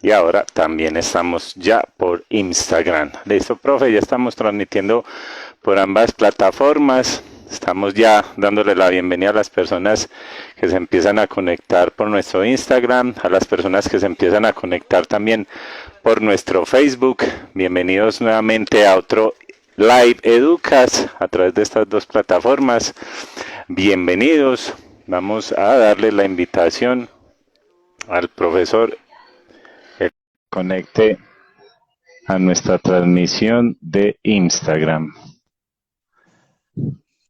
Y ahora también estamos ya por Instagram. Listo, profe, ya estamos transmitiendo por ambas plataformas. Estamos ya dándole la bienvenida a las personas que se empiezan a conectar por nuestro Instagram, a las personas que se empiezan a conectar también por nuestro Facebook. Bienvenidos nuevamente a otro Live Educas a través de estas dos plataformas. Bienvenidos. Vamos a darle la invitación al profesor que conecte a nuestra transmisión de Instagram.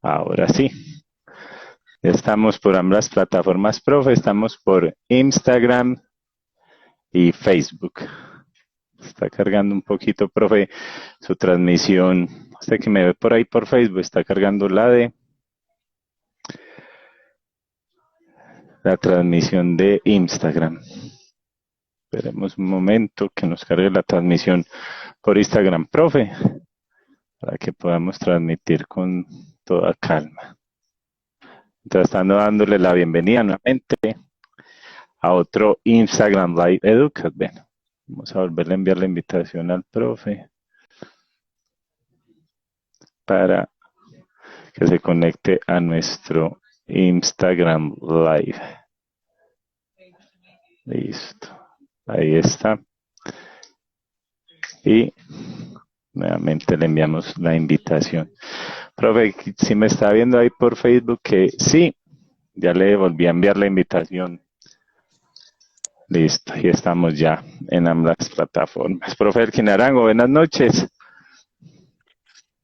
Ahora sí. Estamos por ambas plataformas, profe. Estamos por Instagram y Facebook. Está cargando un poquito, profe, su transmisión. Usted que me ve por ahí por Facebook, está cargando la transmisión de Instagram. Esperemos un momento que nos cargue la transmisión por Instagram, profe, para que podamos transmitir con toda calma. Entonces, estando dándole la bienvenida nuevamente a otro Instagram Live Educas. Bueno, vamos a volverle a enviar la invitación al profe para que se conecte a nuestro Instagram Live. Listo. Ahí está. Y nuevamente le enviamos la invitación. Profe, si me está viendo ahí por Facebook, que sí, ya le volví a enviar la invitación. Listo, y estamos ya en ambas plataformas. Profe Elkin Arango, buenas noches.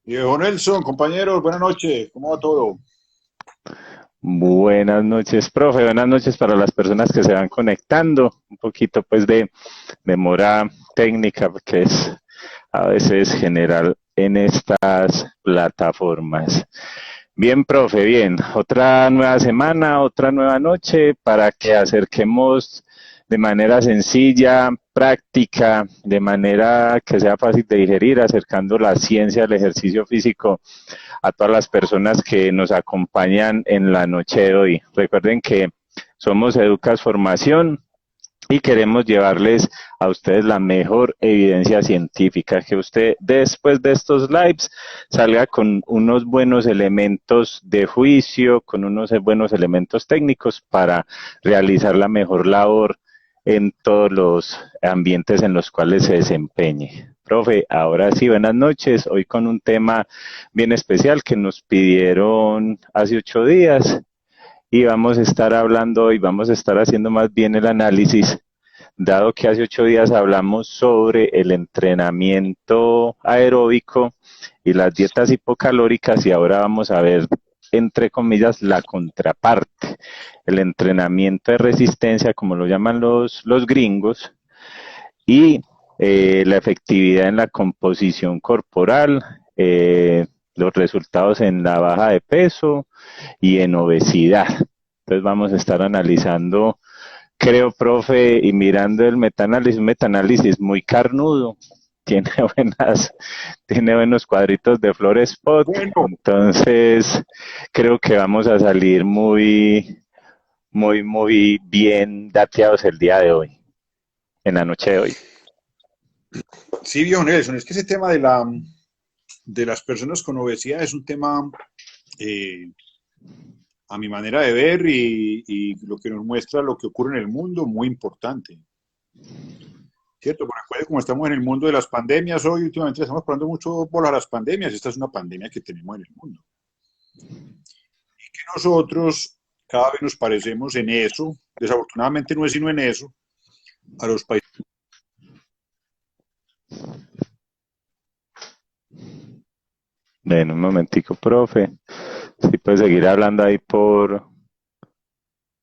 Viejo Nelson, compañeros, buenas noches, ¿cómo va todo? Buenas noches, profe. Buenas noches para las personas que se van conectando. Un poquito pues de demora técnica que es a veces general en estas plataformas. Bien, profe, bien. Otra nueva semana, otra nueva noche para que acerquemos de manera sencilla, práctica, de manera que sea fácil de digerir, acercando la ciencia del ejercicio físico a todas las personas que nos acompañan en la noche de hoy. Recuerden que somos Educas Formación y queremos llevarles a ustedes la mejor evidencia científica, que usted después de estos lives salga con unos buenos elementos de juicio, con unos buenos elementos técnicos para realizar la mejor labor en todos los ambientes en los cuales se desempeñe. Profe, ahora sí, buenas noches. Hoy con un tema bien especial que nos pidieron hace 8 días y vamos a estar hablando hoy, vamos a estar haciendo más bien el análisis, dado que hace 8 días hablamos sobre el entrenamiento aeróbico y las dietas hipocalóricas y ahora vamos a ver, entre comillas, la contraparte, el entrenamiento de resistencia, como lo llaman los gringos, y la efectividad en la composición corporal, los resultados en la baja de peso y en obesidad. Entonces vamos a estar analizando, creo, profe, y mirando el metaanálisis, un metaanálisis muy carnudo, tiene tiene buenos cuadritos de Flor Spot, Bueno, entonces creo que vamos a salir muy bien dateados el día de hoy, en la noche de hoy. sí, viejo Nelson, es que ese tema de las personas con obesidad es un tema, eh, a mi manera de ver y lo que nos muestra lo que ocurre en el mundo, muy importante, ¿cierto? Porque recuerde, como estamos en el mundo de las pandemias hoy, últimamente estamos parando mucho bola a las pandemias, esta es una pandemia que tenemos en el mundo. Y que nosotros cada vez nos parecemos en eso, desafortunadamente no es sino en eso, a los países. Ven un momentico, profe. Sí, puede seguir hablando ahí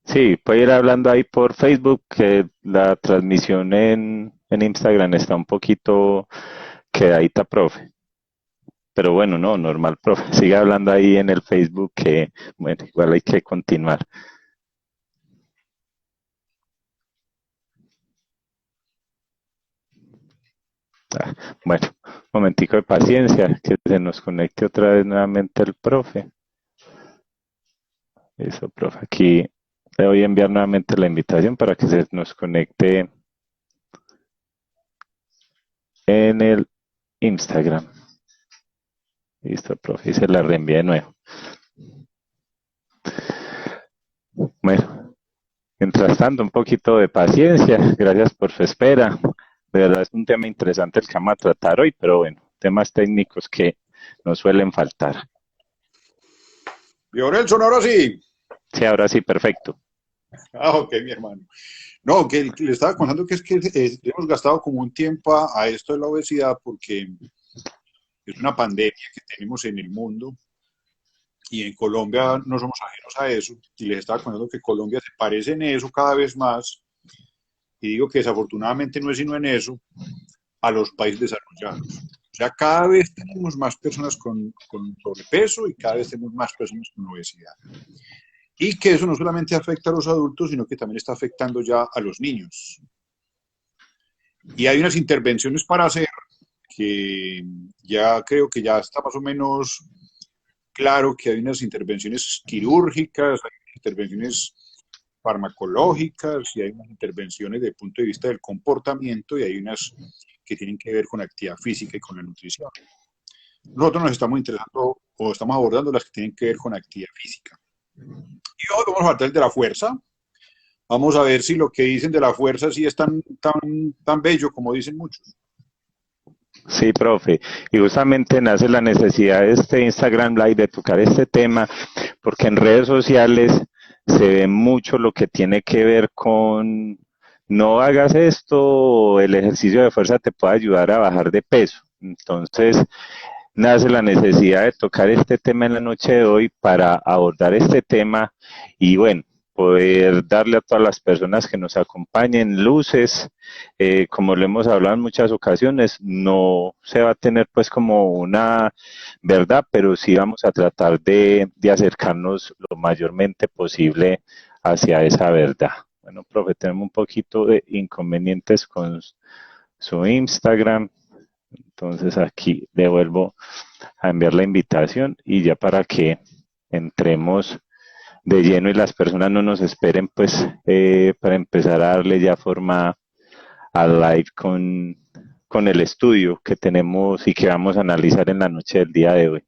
sí, puede ir hablando ahí por Facebook, que la transmisión en Instagram está un poquito quedadita, profe. Pero bueno, no, normal, profe. Sigue hablando ahí en el Facebook que, bueno, igual hay que continuar. Bueno, un momentico de paciencia, que se nos conecte otra vez nuevamente el profe. Eso, profe, aquí le voy a enviar nuevamente la invitación para que se nos conecte en el Instagram. Listo, profe, y se la reenvié de nuevo. Bueno, mientras tanto, un poquito de paciencia. Gracias por su espera. De verdad es un tema interesante el que vamos a tratar hoy, pero bueno, temas técnicos que nos suelen faltar. Viejo Nelson, ahora sí. Sí, ahora sí, perfecto. Ok, mi hermano. No, que le estaba contando que es que hemos gastado como un tiempo a esto de la obesidad porque es una pandemia que tenemos en el mundo y en Colombia no somos ajenos a eso. Y les estaba contando que Colombia se parece en eso cada vez más. Y digo que desafortunadamente no es sino en eso a los países desarrollados. O sea, cada vez tenemos más personas con sobrepeso y cada vez tenemos más personas con obesidad. Y que eso no solamente afecta a los adultos, sino que también está afectando ya a los niños. Y hay unas intervenciones para hacer que ya creo que ya está más o menos claro que hay unas intervenciones quirúrgicas, hay intervenciones farmacológicas y hay unas intervenciones desde el punto de vista del comportamiento y hay unas que tienen que ver con la actividad física y con la nutrición. Nosotros nos estamos interesando o estamos abordando las que tienen que ver con actividad física. Y hoy vamos a hablar de la fuerza. Vamos a ver si lo que dicen de la fuerza sí es tan bello como dicen muchos. Sí, profe. Y justamente nace la necesidad de este Instagram Live de tocar este tema, porque en redes sociales se ve mucho lo que tiene que ver con no hagas esto, el ejercicio de fuerza te puede ayudar a bajar de peso. Entonces, nace la necesidad de tocar este tema en la noche de hoy para abordar este tema y bueno, poder darle a todas las personas que nos acompañen luces, como lo hemos hablado en muchas ocasiones, no se va a tener pues como una verdad, pero sí vamos a tratar de acercarnos lo mayormente posible hacia esa verdad. Bueno, profe, tenemos un poquito de inconvenientes con su Instagram, entonces aquí le vuelvo a enviar la invitación y ya para que entremos de lleno y las personas no nos esperen, pues para empezar a darle ya forma al live con el estudio que tenemos y que vamos a analizar en la noche del día de hoy.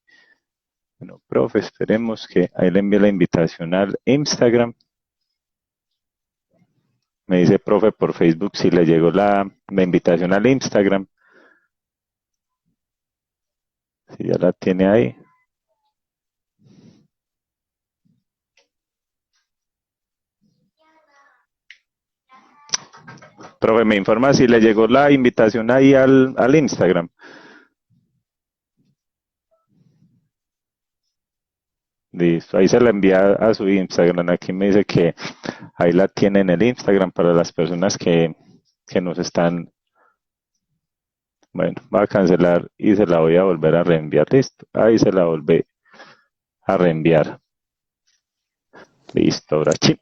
Bueno, profe, esperemos que ahí le envíe la invitación al Instagram. Me dice, profe, por Facebook si le llegó la invitación al Instagram. Si ya la tiene ahí. Profe, me informa si le llegó la invitación ahí al Instagram. Listo, ahí se la envía a su Instagram. Aquí me dice que ahí la tiene en el Instagram para las personas que nos están. Bueno, va a cancelar y se la voy a volver a reenviar. Listo, ahí se la volví a reenviar. Listo, ahora sí.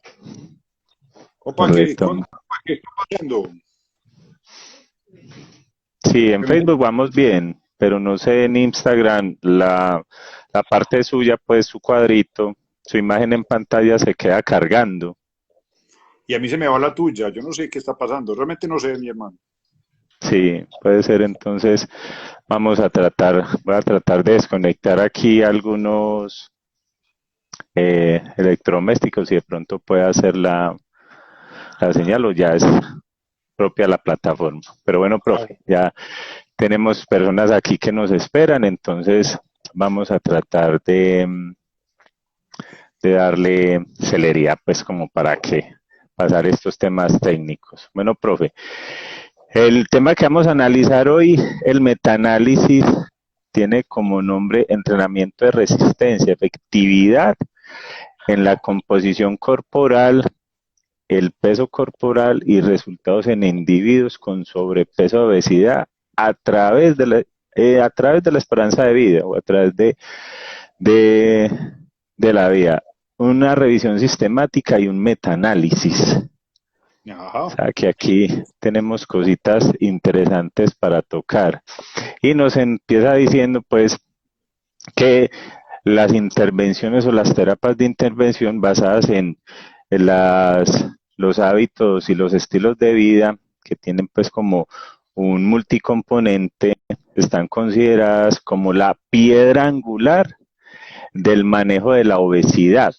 Opa, ¿qué está pasando? Sí, en Facebook vamos bien, pero no sé en Instagram, la parte suya, pues su cuadrito, su imagen en pantalla se queda cargando. Y a mí se me va la tuya, yo no sé qué está pasando, realmente no sé, mi hermano. Sí, puede ser, entonces voy a tratar de desconectar aquí algunos electrodomésticos y de pronto puede hacer la señal o ya es propia la plataforma. Pero bueno, profe, ya tenemos personas aquí que nos esperan, entonces vamos a tratar de darle celeridad, pues como para que pasar estos temas técnicos. Bueno, profe, el tema que vamos a analizar hoy, el metaanálisis, tiene como nombre entrenamiento de resistencia, efectividad en la composición corporal, el peso corporal y resultados en individuos con sobrepeso o obesidad a través de la esperanza de vida o a través de la vida. Una revisión sistemática y un metaanálisis. O sea que aquí tenemos cositas interesantes para tocar. Y nos empieza diciendo pues que las intervenciones o las terapias de intervención basadas en los hábitos y los estilos de vida que tienen pues como un multicomponente están consideradas como la piedra angular del manejo de la obesidad.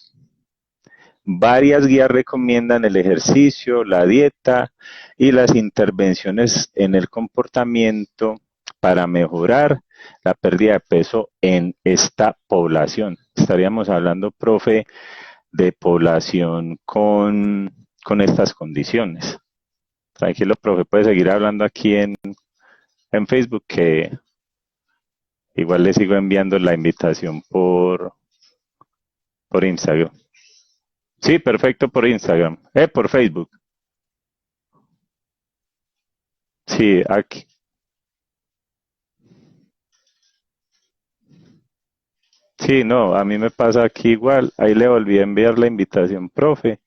Varias guías recomiendan el ejercicio, la dieta y las intervenciones en el comportamiento para mejorar la pérdida de peso en esta población. Estaríamos hablando, profe, de población con estas condiciones. Tranquilo, profe, puede seguir hablando aquí en Facebook, que igual le sigo enviando la invitación por Instagram. Sí, perfecto, por Instagram. Por Facebook. Sí, aquí. Sí, no, a mí me pasa aquí igual. Ahí le volví a enviar la invitación, profe.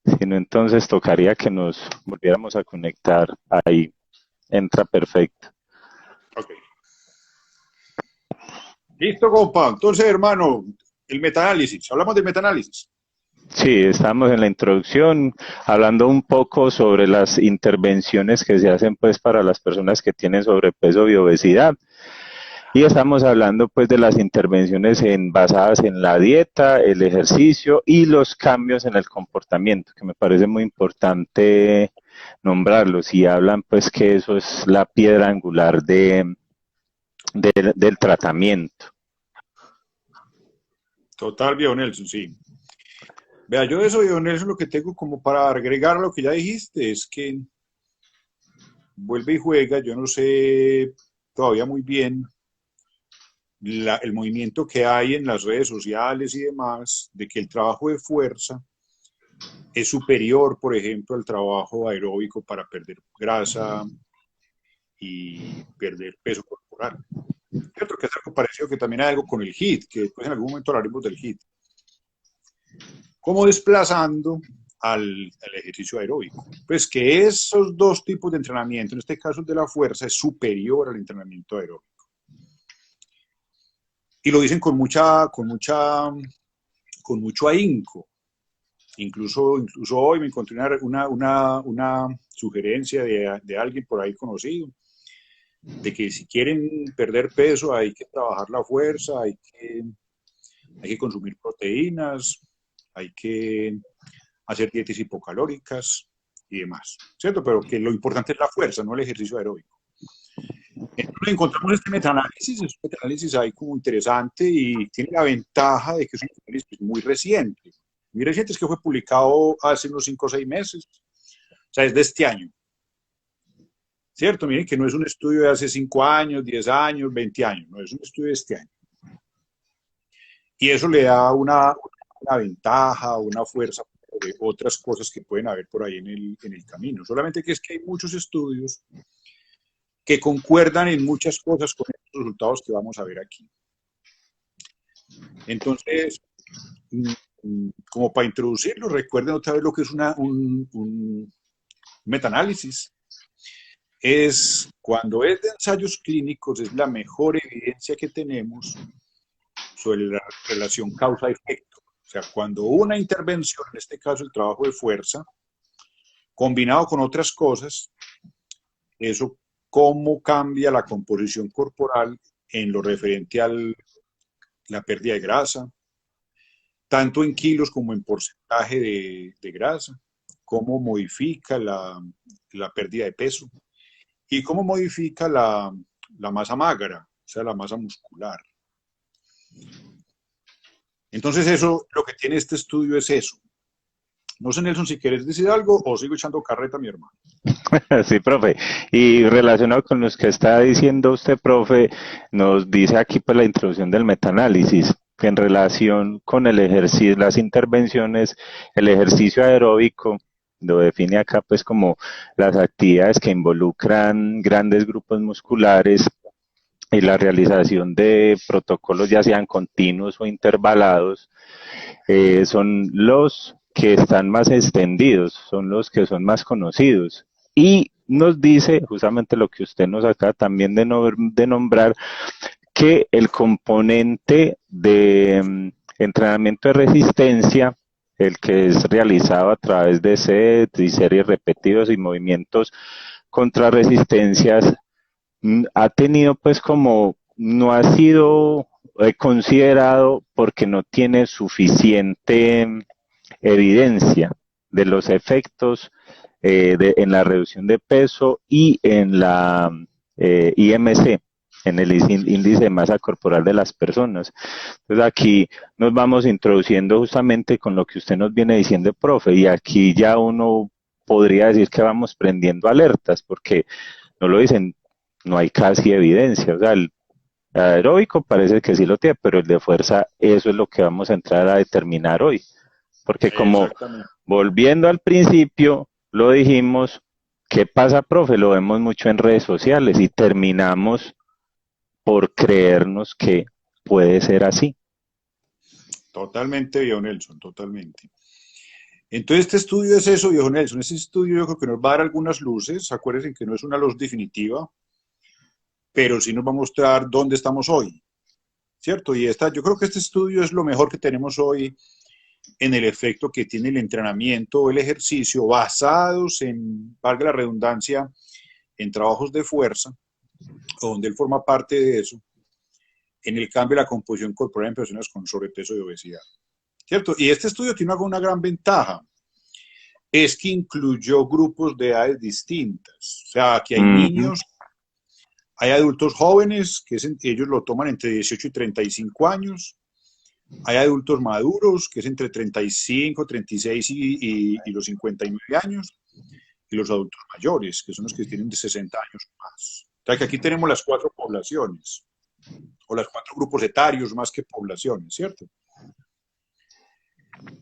Si no, entonces tocaría que nos volviéramos a conectar. Ahí entra perfecto. Ok. Listo, compa. Entonces, hermano, el metaanálisis. Hablamos del metaanálisis. Sí, estamos en la introducción hablando un poco sobre las intervenciones que se hacen pues para las personas que tienen sobrepeso y obesidad. Y estamos hablando pues de las intervenciones basadas en la dieta, el ejercicio y los cambios en el comportamiento, que me parece muy importante nombrarlos, y hablan pues que eso es la piedra angular del tratamiento. Total, viejo Nelson, sí. Vea, yo de eso, viejo Nelson, lo que tengo como para agregar a lo que ya dijiste es que vuelve y juega, yo no sé todavía muy bien el movimiento que hay en las redes sociales y demás, de que el trabajo de fuerza es superior, por ejemplo, al trabajo aeróbico para perder grasa y perder peso corporal. Cierto que es algo parecido, que también hay algo con el HIIT, que después en algún momento hablaremos del HIIT. ¿Cómo desplazando al ejercicio aeróbico? Pues que esos dos tipos de entrenamiento, en este caso el de la fuerza, es superior al entrenamiento aeróbico. Y lo dicen con mucho ahínco. Incluso hoy me encontré una sugerencia de alguien por ahí conocido, de que si quieren perder peso hay que trabajar la fuerza, hay que consumir proteínas, hay que hacer dietas hipocalóricas y demás, ¿cierto? Pero que lo importante es la fuerza, no el ejercicio aeróbico. Entonces encontramos este metaanálisis ahí como interesante y tiene la ventaja de que es un metaanálisis muy reciente. Muy reciente, es que fue publicado hace unos 5 o 6 meses, o sea, es de este año. ¿Cierto? Miren que no es un estudio de hace 5 años, 10 años, 20 años, no, es un estudio de este año. Y eso le da una ventaja, una fuerza de otras cosas que pueden haber por ahí en el camino. Solamente que es que hay muchos estudios que concuerdan en muchas cosas con los resultados que vamos a ver aquí. Entonces, como para introducirlo, recuerden otra vez lo que es un metaanálisis. Es cuando es de ensayos clínicos, es la mejor evidencia que tenemos sobre la relación causa-efecto. O sea, cuando una intervención, en este caso el trabajo de fuerza, combinado con otras cosas, eso cómo cambia la composición corporal en lo referente a la pérdida de grasa, tanto en kilos como en porcentaje de grasa, cómo modifica la pérdida de peso y cómo modifica la masa magra, o sea, la masa muscular. Entonces eso, lo que tiene este estudio es eso. No sé, Nelson, si quieres decir algo o sigo echando carreta, mi hermano. Sí, profe. Y relacionado con los que está diciendo usted, profe, nos dice aquí pues la introducción del metaanálisis, que en relación con el ejercicio, las intervenciones, el ejercicio aeróbico, lo define acá pues como las actividades que involucran grandes grupos musculares y la realización de protocolos ya sean continuos o intervalados, son los que están más extendidos, son los que son más conocidos. Y nos dice justamente lo que usted nos acaba también de nombrar, que el componente de entrenamiento de resistencia el que es realizado a través de sets y series repetidos y movimientos contra resistencias, ha tenido pues como, no ha sido considerado porque no tiene suficiente evidencia de los efectos en la reducción de peso y en la IMC, en el índice de masa corporal de las personas. Entonces aquí nos vamos introduciendo justamente con lo que usted nos viene diciendo, profe, y aquí ya uno podría decir que vamos prendiendo alertas, porque no lo dicen, no hay casi evidencia, o sea, el aeróbico parece que sí lo tiene, pero el de fuerza, eso es lo que vamos a entrar a determinar hoy, porque como Exactamente. volviendo al principio, lo dijimos, ¿qué pasa, profe? Lo vemos mucho en redes sociales y terminamos por creernos que puede ser así. Totalmente, viejo Nelson, totalmente. Entonces, este estudio es eso, viejo Nelson. Este estudio yo creo que nos va a dar algunas luces. Acuérdense que no es una luz definitiva, pero sí nos va a mostrar dónde estamos hoy, ¿cierto? Y yo creo que este estudio es lo mejor que tenemos hoy en el efecto que tiene el entrenamiento o el ejercicio basados en, valga la redundancia, en trabajos de fuerza, donde él forma parte de eso, en el cambio de la composición corporal en personas con sobrepeso y obesidad, ¿cierto? Y este estudio tiene una gran ventaja, es que incluyó grupos de edades distintas. O sea, aquí hay niños, hay adultos jóvenes, ellos lo toman entre 18 y 35 años, hay adultos maduros, que es entre 35, 36 y los 59 años, y los adultos mayores, que son los que tienen de 60 años o más. O sea, que aquí tenemos las cuatro poblaciones, o los cuatro grupos etarios más que poblaciones, ¿cierto?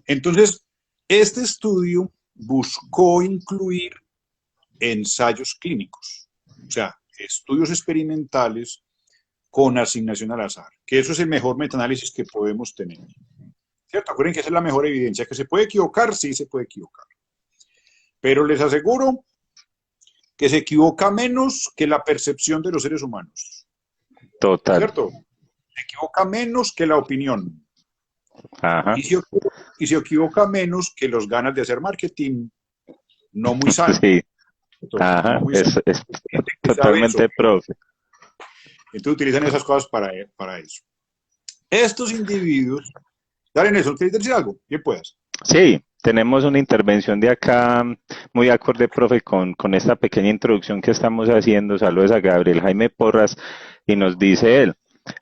Entonces, este estudio buscó incluir ensayos clínicos, o sea, estudios experimentales con asignación al azar, que eso es el mejor metaanálisis que podemos tener, ¿cierto? Acuérdense que esa es la mejor evidencia, que se puede equivocar, sí se puede equivocar, pero les aseguro que se equivoca menos que la percepción de los seres humanos, Total. ¿cierto? Se equivoca menos que la opinión, Ajá. y se equivoca menos que los ganas de hacer marketing no muy sano, Sí. no Ajá. muy sano. Es Gente que sabe eso, totalmente, profe. entonces utilizan esas cosas para eso. Estos individuos, dale Nelson, ¿quieres decir algo? Bien puedas. Sí, tenemos una intervención de acá muy acorde, profe, con esta pequeña introducción que estamos haciendo. Saludos a Gabriel Jaime Porras y nos dice él,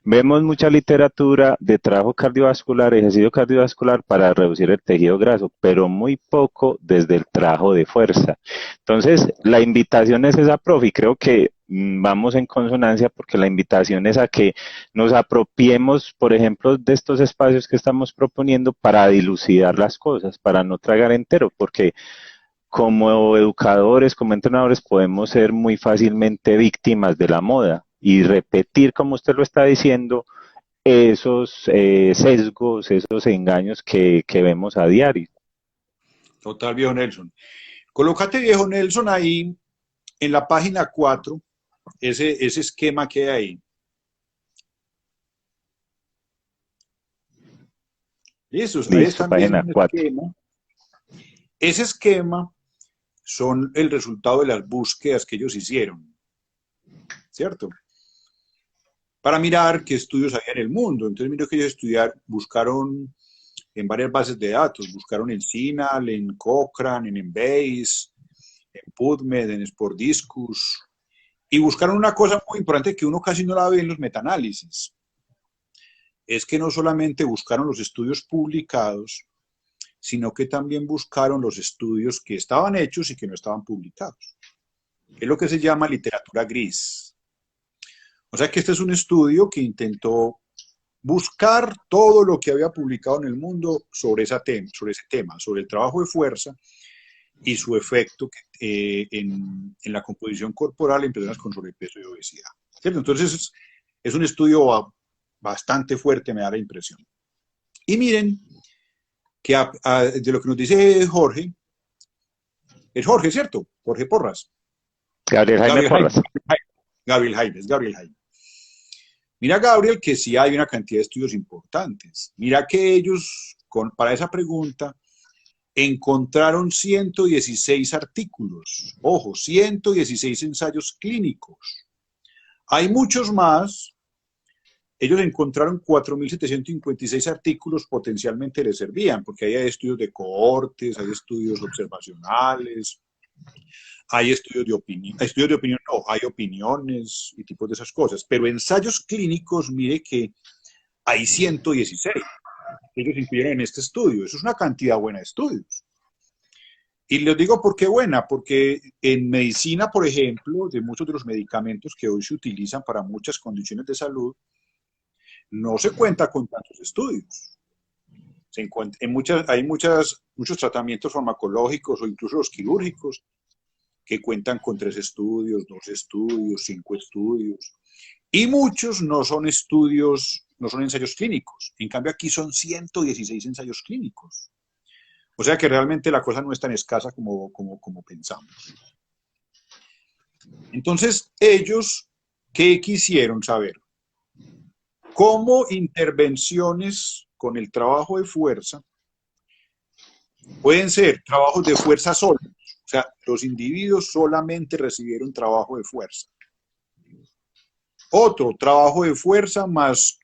vemos mucha literatura de trabajo cardiovascular, ejercicio cardiovascular para reducir el tejido graso, pero muy poco desde el trabajo de fuerza. Entonces, la invitación es esa, profe, y creo que vamos en consonancia porque la invitación es a que nos apropiemos, por ejemplo, de estos espacios que estamos proponiendo para dilucidar las cosas, para no tragar entero, porque como educadores, como entrenadores, podemos ser muy fácilmente víctimas de la moda y repetir, como usted lo está diciendo, esos sesgos, esos engaños que vemos a diario. Total, viejo Nelson. Colócate, viejo Nelson, ahí en la página 4, ese esquema que hay ahí. Listo, ahí Listo, están viendo página un 4. esquema. Ese esquema son el resultado de las búsquedas que ellos hicieron, ¿cierto? Para mirar qué estudios había en el mundo. Entonces, miro que ellos buscaron en varias bases de datos, buscaron en CINAHL, en Cochrane, en Embase, en PubMed, en SportDiscus, y buscaron una cosa muy importante que uno casi no la ve en los metaanálisis, es que no solamente buscaron los estudios publicados, sino que también buscaron los estudios que estaban hechos y que no estaban publicados. Es lo que se llama literatura gris. O sea que este es un estudio que intentó buscar todo lo que había publicado en el mundo sobre ese tema, sobre el trabajo de fuerza y su efecto en la composición corporal en personas con sobrepeso y obesidad. ¿Cierto? Entonces es un estudio bastante fuerte, me da la impresión. Y miren que de lo que nos dice Jorge, es Jorge, ¿cierto? Jorge Porras. Gabriel Jaime Gabriel Jaime. Porras. Gabriel Jaime. Mira, Gabriel, que sí hay una cantidad de estudios importantes. Mira que ellos, para esa pregunta, encontraron 116 artículos, ojo, 116 ensayos clínicos. Hay muchos más. Ellos encontraron 4.756 artículos, potencialmente les servían, porque ahí hay estudios de cohortes, hay estudios observacionales, hay estudios de opinión, no, hay opiniones y tipos de esas cosas. Pero ensayos clínicos, mire que hay 116. Ellos incluyeron en este estudio. Eso es una cantidad buena de estudios. Y les digo por qué buena, porque en medicina, por ejemplo, de muchos de los medicamentos que hoy se utilizan para muchas condiciones de salud, no se cuenta con tantos estudios. Hay muchos tratamientos farmacológicos o incluso los quirúrgicos que cuentan con 3 estudios, 2 estudios, 5 estudios. Y muchos no son estudios, no son ensayos clínicos. En cambio, aquí son 116 ensayos clínicos. O sea que realmente la cosa no es tan escasa como pensamos. Entonces, ellos, ¿qué quisieron saber? ¿Cómo intervenciones con el trabajo de fuerza pueden ser trabajos de fuerza solo? O sea, los individuos solamente recibieron trabajo de fuerza. Otro, trabajo de fuerza más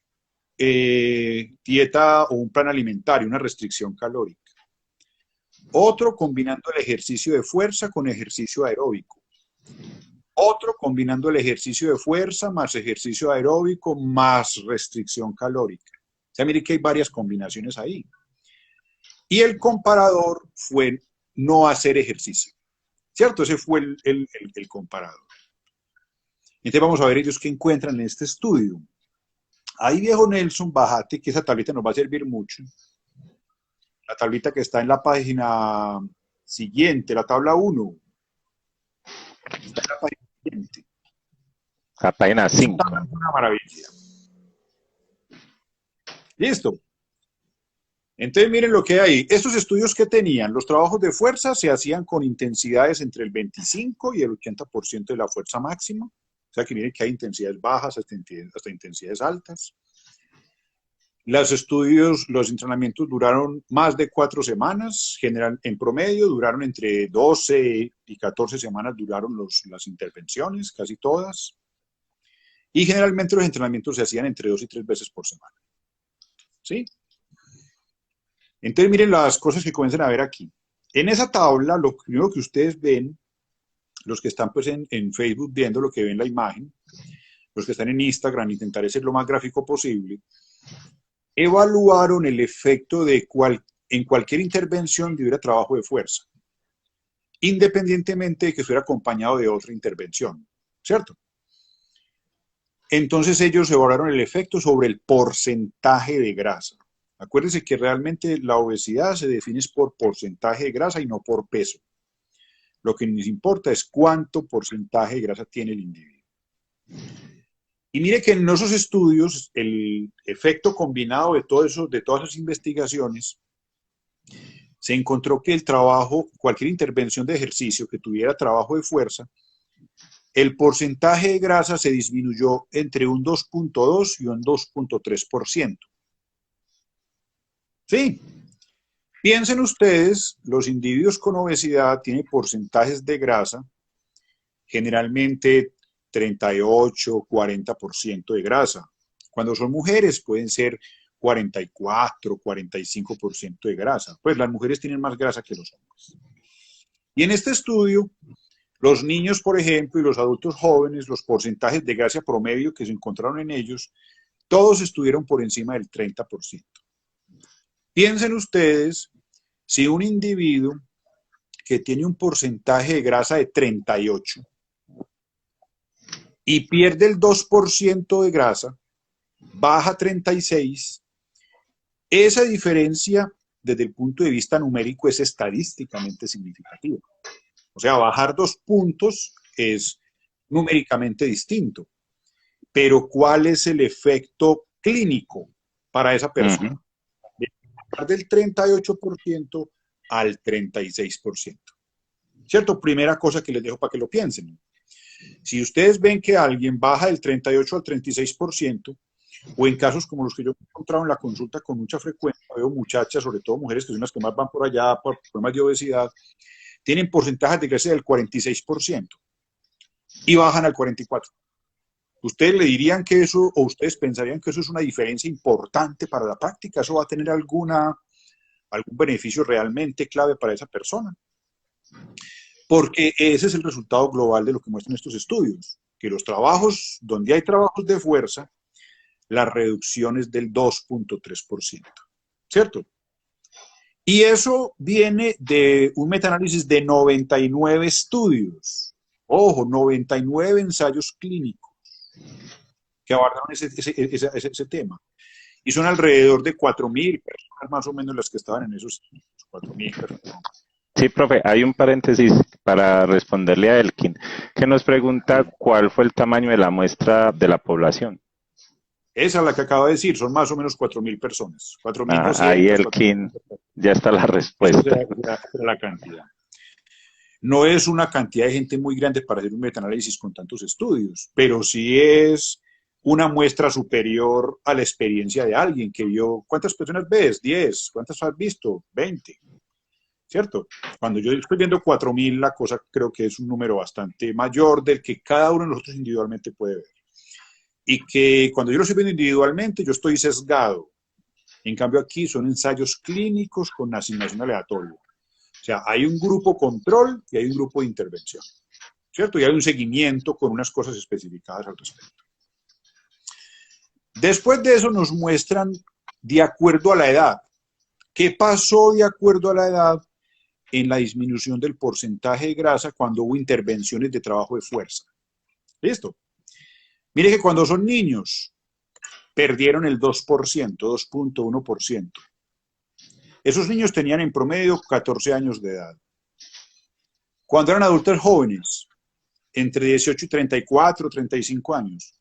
dieta o un plan alimentario, una restricción calórica. Otro, combinando el ejercicio de fuerza con ejercicio aeróbico. Otro, combinando el ejercicio de fuerza más ejercicio aeróbico más restricción calórica. O sea, mire que hay varias combinaciones ahí. Y el comparador fue no hacer ejercicio. ¿Cierto? Ese fue el comparador. Entonces vamos a ver ellos qué encuentran en este estudio. Ahí, viejo Nelson, bájate, que esa tablita nos va a servir mucho. La tablita que está en la página siguiente, la tabla 1. Está en la página siguiente. La página 5. Una maravilla. Listo. Entonces miren lo que hay. Estos estudios que tenían, los trabajos de fuerza se hacían con intensidades entre el 25 y el 80% de la fuerza máxima. O sea que miren que hay intensidades bajas hasta intensidades altas. Los entrenamientos duraron más de 4 semanas, en promedio duraron entre 12 y 14 semanas duraron las intervenciones, casi todas. Y generalmente los entrenamientos se hacían entre 2 y 3 veces por semana. ¿Sí? Entonces miren las cosas que comienzan a ver aquí. En esa tabla, lo primero que ustedes ven, los que están pues en Facebook viendo lo que ven la imagen, los que están en Instagram, intentaré ser lo más gráfico posible, evaluaron el efecto en cualquier intervención de hubiera trabajo de fuerza, independientemente de que estuviera acompañado de otra intervención, ¿cierto? Entonces ellos evaluaron el efecto sobre el porcentaje de grasa. Acuérdense que realmente la obesidad se define por porcentaje de grasa y no por peso. Lo que nos importa es cuánto porcentaje de grasa tiene el individuo. Y mire que en esos estudios, el efecto combinado de todas esas investigaciones, se encontró que cualquier intervención de ejercicio que tuviera trabajo de fuerza, el porcentaje de grasa se disminuyó entre un 2.2 y un 2.3%. Sí. Piensen ustedes, los individuos con obesidad tienen porcentajes de grasa, generalmente 38, 40% de grasa. Cuando son mujeres pueden ser 44, 45% de grasa. Pues las mujeres tienen más grasa que los hombres. Y en este estudio, los niños, por ejemplo, y los adultos jóvenes, los porcentajes de grasa promedio que se encontraron en ellos, todos estuvieron por encima del 30%. Piensen ustedes, si un individuo que tiene un porcentaje de grasa de 38 y pierde el 2% de grasa, baja 36, esa diferencia desde el punto de vista numérico es estadísticamente significativa. O sea, bajar 2 puntos es numéricamente distinto. Pero ¿cuál es el efecto clínico para esa persona? Del 38% al 36%. ¿Cierto? Primera cosa que les dejo para que lo piensen. Si ustedes ven que alguien baja del 38 al 36%, o en casos como los que yo he encontrado en la consulta con mucha frecuencia, veo muchachas, sobre todo mujeres que son las que más van por allá por problemas de obesidad, tienen porcentajes de grasa del 46% y bajan al 44%. ¿Ustedes le dirían que eso, o ustedes pensarían que eso es una diferencia importante para la práctica? ¿Eso va a tener algún beneficio realmente clave para esa persona? Porque ese es el resultado global de lo que muestran estos estudios, que los trabajos, donde hay trabajos de fuerza, la reducción es del 2.3%, ¿cierto? Y eso viene de un metaanálisis de 99 estudios, ojo, 99 ensayos clínicos que abordaron ese tema. Y son alrededor de 4.000 personas más o menos las que estaban en esos 4.000 personas. Sí, profe, hay un paréntesis para responderle a Elkin, que nos pregunta cuál fue el tamaño de la muestra de la población. Esa es la que acaba de decir, son más o menos 4.000 personas. 4.200. Ahí Elkin, ya está la respuesta. Esa era la cantidad. No es una cantidad de gente muy grande para hacer un metaanálisis con tantos estudios, pero sí es una muestra superior a la experiencia de alguien que vio. ¿Cuántas personas ves? 10. ¿Cuántas has visto? 20. ¿Cierto? Cuando yo estoy viendo 4.000, la cosa creo que es un número bastante mayor del que cada uno de nosotros individualmente puede ver. Y que cuando yo lo estoy viendo individualmente, yo estoy sesgado. En cambio, aquí son ensayos clínicos con asignación aleatoria. O sea, hay un grupo control y hay un grupo de intervención, ¿cierto? Y hay un seguimiento con unas cosas especificadas al respecto. Después de eso nos muestran de acuerdo a la edad. ¿Qué pasó de acuerdo a la edad en la disminución del porcentaje de grasa cuando hubo intervenciones de trabajo de fuerza? ¿Listo? Mire que cuando son niños, perdieron el 2%, 2.1%. Esos niños tenían en promedio 14 años de edad. Cuando eran adultos jóvenes, entre 18 y 34, 35 años,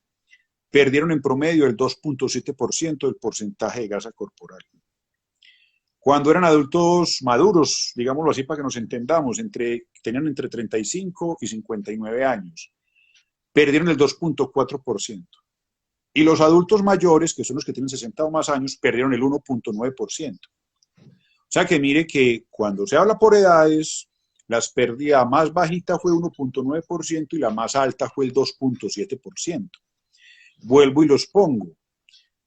perdieron en promedio el 2.7% del porcentaje de grasa corporal. Cuando eran adultos maduros, digámoslo así para que nos entendamos, tenían entre 35 y 59 años, perdieron el 2.4%. Y los adultos mayores, que son los que tienen 60 o más años, perdieron el 1.9%. O sea que mire que cuando se habla por edades, la pérdida más bajita fue 1.9% y la más alta fue el 2.7%. Vuelvo y los pongo.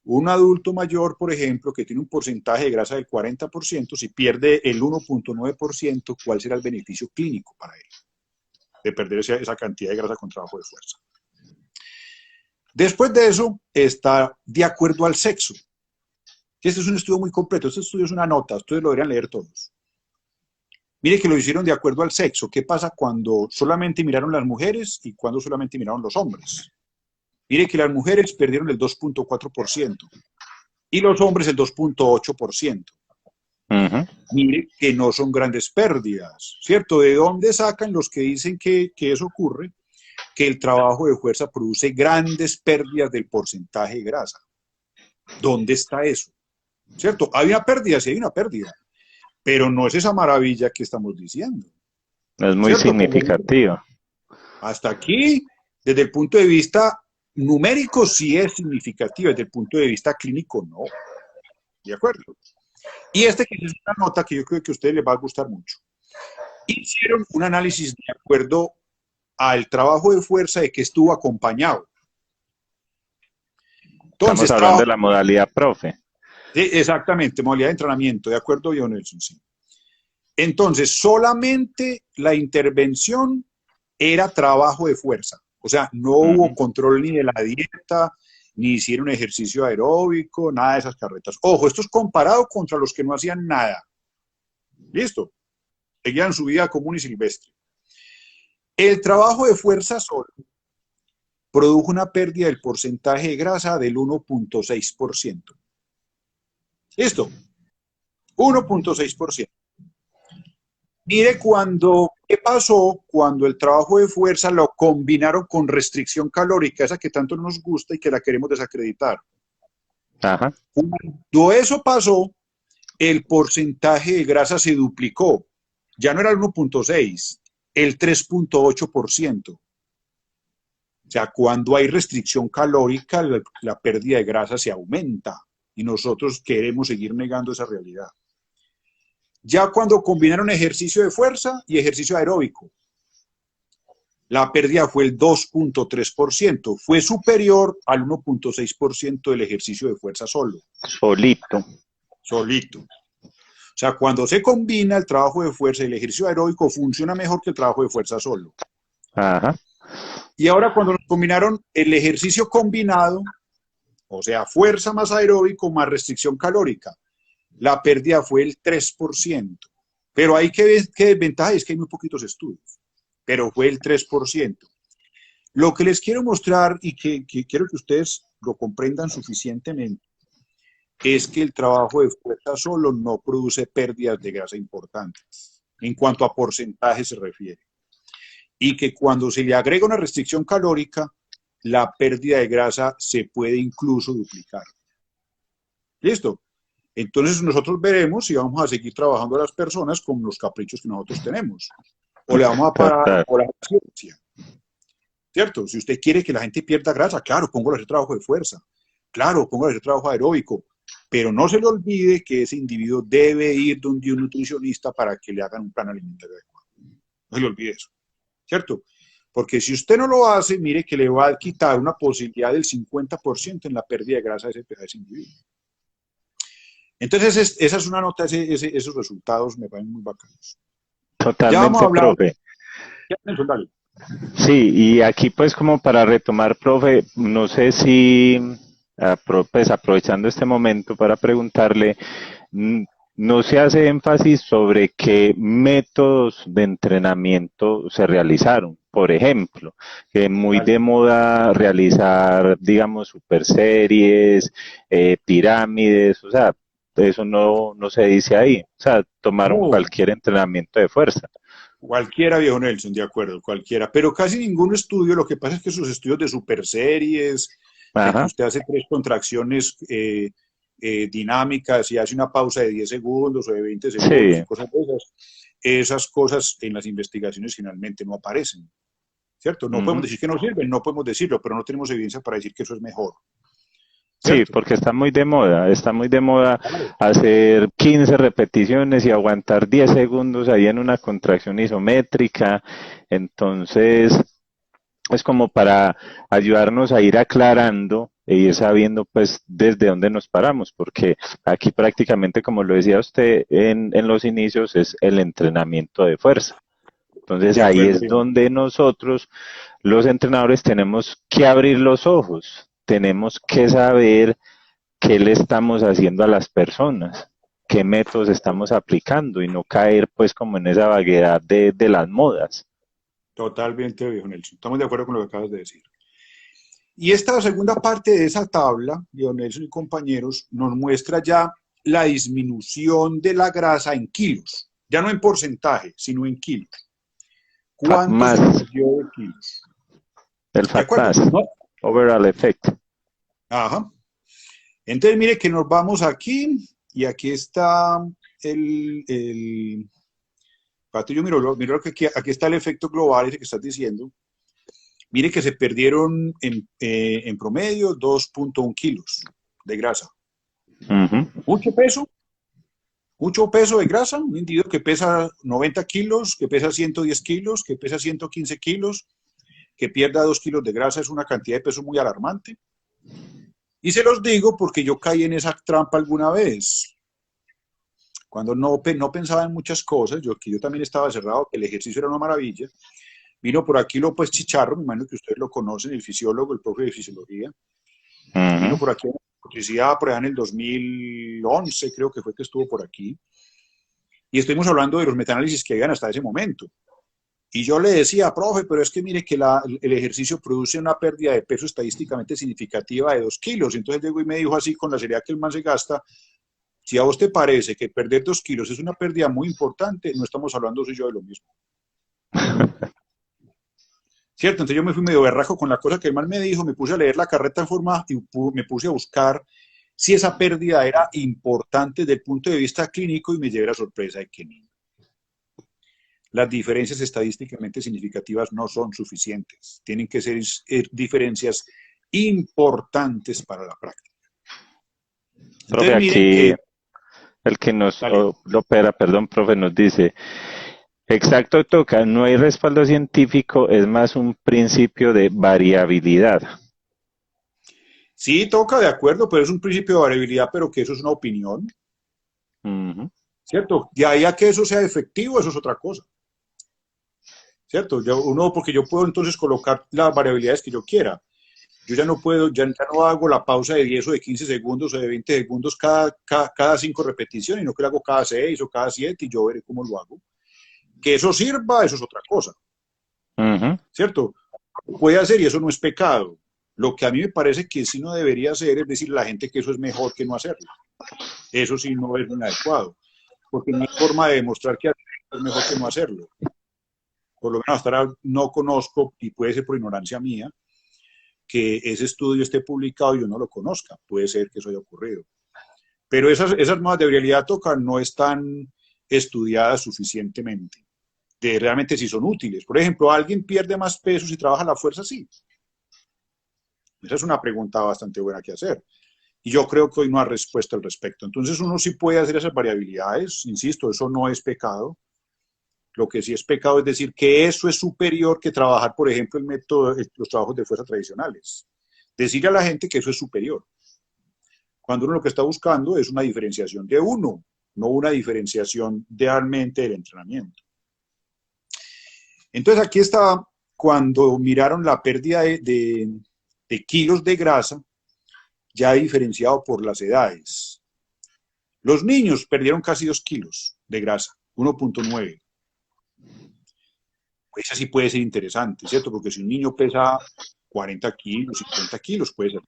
Un adulto mayor, por ejemplo, que tiene un porcentaje de grasa del 40%, si pierde el 1.9%, ¿cuál será el beneficio clínico para él de perder esa cantidad de grasa con trabajo de fuerza? Después de eso, está de acuerdo al sexo. Este es un estudio muy completo, este estudio es una nota, ustedes lo deberían leer todos. Mire que lo hicieron de acuerdo al sexo. ¿Qué pasa cuando solamente miraron las mujeres y cuando solamente miraron los hombres? Mire que las mujeres perdieron el 2.4% y los hombres el 2.8%. Mire que no son grandes pérdidas, ¿cierto? ¿De dónde sacan los que dicen que eso ocurre? Que el trabajo de fuerza produce grandes pérdidas del porcentaje de grasa. ¿Dónde está eso? ¿Cierto? Hay una pérdida, sí hay una pérdida, pero no es esa maravilla que estamos diciendo. Es muy significativo. Hasta aquí, desde el punto de vista numérico, sí es significativo, desde el punto de vista clínico, no. ¿De acuerdo? Y que es una nota que yo creo que a ustedes les va a gustar mucho. Hicieron un análisis de acuerdo al trabajo de fuerza de que estuvo acompañado. Entonces, estamos hablando de la modalidad, profe. Sí, exactamente, modalidad de entrenamiento, de acuerdo, John Nelson, sí. Entonces, solamente la intervención era trabajo de fuerza. O sea, no hubo control ni de la dieta, ni hicieron ejercicio aeróbico, nada de esas carretas. Ojo, esto es comparado contra los que no hacían nada. ¿Listo? Seguían su vida común y silvestre. El trabajo de fuerza solo produjo una pérdida del porcentaje de grasa del 1.6%. ¿Listo? 1.6%. Mire qué pasó cuando el trabajo de fuerza lo combinaron con restricción calórica, esa que tanto nos gusta y que la queremos desacreditar. Ajá. Cuando eso pasó, el porcentaje de grasa se duplicó. Ya no era el 1.6, el 3.8%. O sea, cuando hay restricción calórica, la pérdida de grasa se aumenta y nosotros queremos seguir negando esa realidad. Ya cuando combinaron ejercicio de fuerza y ejercicio aeróbico, la pérdida fue el 2.3%, fue superior al 1.6% del ejercicio de fuerza solo. Solito. Solito. O sea, cuando se combina el trabajo de fuerza y el ejercicio aeróbico, funciona mejor que el trabajo de fuerza solo. Ajá. Y ahora cuando nos combinaron el ejercicio combinado, o sea, fuerza más aeróbico más restricción calórica, la pérdida fue el 3%. Pero hay que ver qué desventaja es que hay muy poquitos estudios, pero fue el 3%. Lo que les quiero mostrar y que quiero que ustedes lo comprendan suficientemente es que el trabajo de fuerza solo no produce pérdidas de grasa importantes, en cuanto a porcentaje se refiere. Y que cuando se le agrega una restricción calórica, la pérdida de grasa se puede incluso duplicar. ¿Listo? Entonces nosotros veremos si vamos a seguir trabajando a las personas con los caprichos que nosotros tenemos. O le vamos a parar por la ciencia. ¿Cierto? Si usted quiere que la gente pierda grasa, claro, póngalo a hacer trabajo de fuerza. Claro, póngalo a hacer trabajo aeróbico. Pero no se le olvide que ese individuo debe ir donde un nutricionista para que le hagan un plan alimentario adecuado. No se le olvide eso. ¿Cierto? Porque si usted no lo hace, mire que le va a quitar una posibilidad del 50% en la pérdida de grasa de ese individuo. Entonces, esa es una nota, esos resultados me parecen muy bacanos. Totalmente, ya vamos a hablar, profe. Dale. Sí, y aquí pues como para retomar, profe, no sé si, pues aprovechando este momento para preguntarle, no se hace énfasis sobre qué métodos de entrenamiento se realizaron. Por ejemplo, que muy de moda realizar, digamos, super series, pirámides, o sea, eso no se dice ahí. O sea, tomaron cualquier entrenamiento de fuerza. Cualquiera, viejo Nelson, de acuerdo, cualquiera. Pero casi ningún estudio, lo que pasa es que sus estudios de super series, de que usted hace 3 contracciones dinámicas y hace una pausa de 10 segundos o de 20 segundos y cosas de esas cosas en las investigaciones finalmente no aparecen. ¿Cierto? No podemos decir que no sirven, no podemos decirlo, pero no tenemos evidencia para decir que eso es mejor. ¿Cierto? Sí, porque está muy de moda hacer 15 repeticiones y aguantar 10 segundos ahí en una contracción isométrica. Entonces, es como para ayudarnos a ir aclarando e ir sabiendo pues desde dónde nos paramos, porque aquí prácticamente, como lo decía usted en los inicios, es el entrenamiento de fuerza. Entonces ahí es donde nosotros, los entrenadores, tenemos que abrir los ojos, tenemos que saber qué le estamos haciendo a las personas, qué métodos estamos aplicando y no caer pues como en esa vaguedad de las modas. Totalmente, viejo Nelson. Estamos de acuerdo con lo que acabas de decir. Y esta segunda parte de esa tabla, viejo Nelson y compañeros, nos muestra ya la disminución de la grasa en kilos. Ya no en porcentaje, sino en kilos. ¿Cuánto se perdió de kilos? El fat mass, overall effect. Ajá. Entonces, mire que nos vamos aquí, y aquí está yo miro que aquí está el efecto global, ese que estás diciendo. Mire que se perdieron en promedio 2.1 kilos de grasa. Mucho peso de grasa, un individuo que pesa 90 kilos, que pesa 110 kilos, que pesa 115 kilos, que pierda 2 kilos de grasa es una cantidad de peso muy alarmante. Y se los digo porque yo caí en esa trampa alguna vez. Cuando no pensaba en muchas cosas, yo también estaba cerrado, que el ejercicio era una maravilla. Vino por aquí López Chicharro, me imagino que ustedes lo conocen, el fisiólogo, el profe de fisiología. Vino por aquí en la motricidad, por allá en el 2011, creo que fue que estuvo por aquí. Y estuvimos hablando de los metaanálisis que habían hasta ese momento. Y yo le decía, profe, pero es que mire que el ejercicio produce una pérdida de peso estadísticamente significativa de 2 kilos. Entonces llegó y me dijo así, con la seriedad que el man se gasta, si a vos te parece que perder 2 kilos es una pérdida muy importante, no estamos hablando tú y yo de lo mismo. ¿Cierto? Entonces yo me fui medio berraco con la cosa que el man me dijo, me puse a leer la carreta en forma y me puse a buscar si esa pérdida era importante desde el punto de vista clínico y me llevé la sorpresa de que no. las diferencias estadísticamente significativas no son suficientes. Tienen que ser diferencias importantes para la práctica. Profe, Entonces, miren aquí que... el que nos Dale. lo opera, perdón, profe, nos dice, exacto, toca, no hay respaldo científico, es más un principio de variabilidad. Sí, toca, de acuerdo, pero es un principio de variabilidad, pero que eso es una opinión, Ujú. ¿cierto? De ahí a que eso sea efectivo, eso es otra cosa, ¿cierto? Porque yo puedo entonces colocar las variabilidades que yo quiera. Yo ya no puedo, ya no hago la pausa de 10 o de 15 segundos o de 20 segundos cada 5 repeticiones, sino que lo hago cada 6 o cada 7 y yo veré cómo lo hago. Que eso sirva, eso es otra cosa, Ujú. ¿cierto? Puede hacer y eso no es pecado. Lo que a mí me parece que sí no debería hacer es decirle a la gente que eso es mejor que no hacerlo. Eso sí no es inadecuado, porque no hay forma de demostrar que hacerlo es mejor que no hacerlo. Por lo menos hasta ahora no conozco, y puede ser por ignorancia mía, que ese estudio esté publicado y yo no lo conozca. Puede ser que eso haya ocurrido. Pero esas nuevas de virilidad toca no están estudiadas suficientemente, de realmente si son útiles. Por ejemplo, ¿alguien pierde más peso si trabaja la fuerza? Sí. Esa es una pregunta bastante buena que hacer. Y yo creo que hoy no hay respuesta al respecto. Entonces uno sí puede hacer esas variabilidades, insisto, eso no es pecado. Lo que sí es pecado es decir que eso es superior que trabajar, por ejemplo, los trabajos de fuerza tradicionales. Decir a la gente que eso es superior. Cuando uno lo que está buscando es una diferenciación de uno, no una diferenciación realmente del entrenamiento. Entonces aquí está, cuando miraron la pérdida de kilos de grasa, ya diferenciado por las edades. Los niños perdieron casi 2 kilos de grasa, 1.9. Pues así puede ser interesante, ¿cierto? Porque si un niño pesa 40 kilos, 50 kilos, puede ser.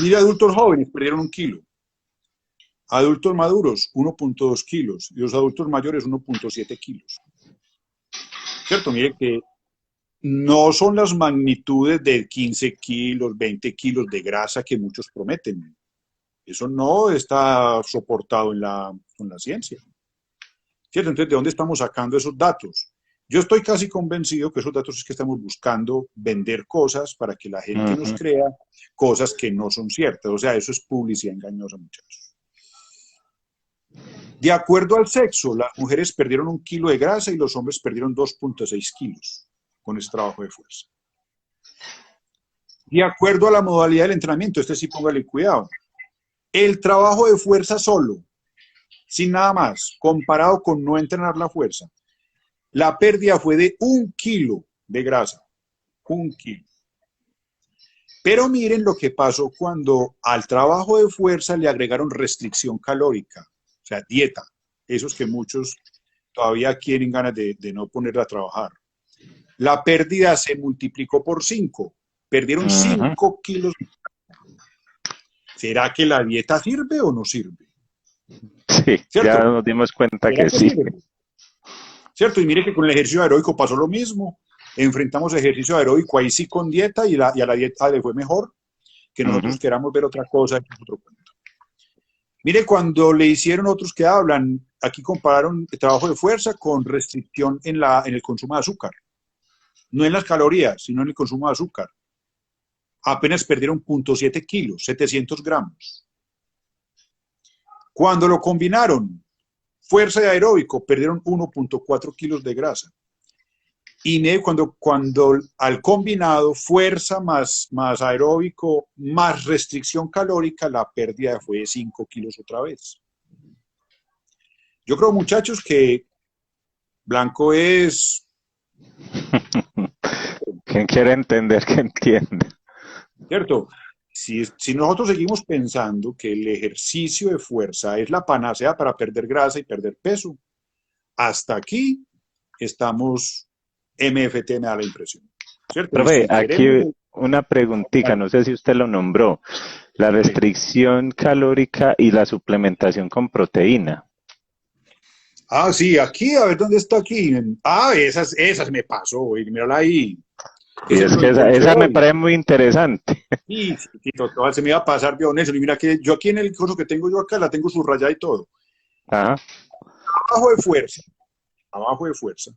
Mira, adultos jóvenes perdieron 1 kilo. Adultos maduros, 1.2 kilos. Y los adultos mayores, 1.7 kilos. ¿Cierto? Mire que no son las magnitudes de 15 kilos, 20 kilos de grasa que muchos prometen. Eso no está soportado con la ciencia. ¿Cierto? Entonces, ¿de dónde estamos sacando esos datos? Yo estoy casi convencido que esos datos es que estamos buscando vender cosas para que la gente nos Ujú. crea cosas que no son ciertas. O sea, eso es publicidad engañosa, muchachos. De acuerdo al sexo, las mujeres perdieron 1 kilo de grasa y los hombres perdieron 2.6 kilos con este trabajo de fuerza. De acuerdo a la modalidad del entrenamiento, este sí póngale cuidado. El trabajo de fuerza solo, sin nada más, comparado con no entrenar la fuerza, la pérdida fue de 1 kilo de grasa. 1 kilo. Pero miren lo que pasó cuando al trabajo de fuerza le agregaron restricción calórica, o sea, dieta. Esos que muchos todavía quieren ganas de no ponerla a trabajar. La pérdida se multiplicó por 5. Perdieron Ujú. 5 kilos. ¿Será que la dieta sirve o no sirve? Sí, ya ¿Cierto? nos dimos cuenta ¿Será que que sí. sirve? ¿Cierto? Y mire que con el ejercicio aeróbico pasó lo mismo. Enfrentamos ejercicio aeróbico ahí sí con dieta y a la dieta le fue mejor que nosotros Ujú. queramos ver otra cosa. Es otro cuento. Mire, cuando le hicieron otros que hablan, aquí compararon el trabajo de fuerza con restricción en el consumo de azúcar. No en las calorías, sino en el consumo de azúcar. Apenas perdieron 0.7 kilos, 700 gramos. Cuando lo combinaron, fuerza y aeróbico, perdieron 1.4 kilos de grasa. Y cuando al combinado, fuerza más aeróbico, más restricción calórica, la pérdida fue de 5 kilos otra vez. Yo creo, muchachos, que Blanco es... Quien quiere entender, que entienda. ¿Cierto? Si nosotros seguimos pensando que el ejercicio de fuerza es la panacea para perder grasa y perder peso, hasta aquí estamos MFT, me da la impresión. ¿Cierto? Y Profe, si aquí queremos... una preguntita, no sé si usted lo nombró, la restricción calórica y la suplementación con proteína. Ah, sí, aquí, a ver dónde está aquí. Ah, esas me pasó, y mírala ahí. Y Ese me es lo que encontré esa me hoy. parece muy interesante. Sí, sí, total, se me iba a pasar, viejo Nelson. Y mira que yo aquí en el curso que tengo yo acá la tengo subrayada y todo. Ajá. Trabajo de fuerza. trabajo de fuerza,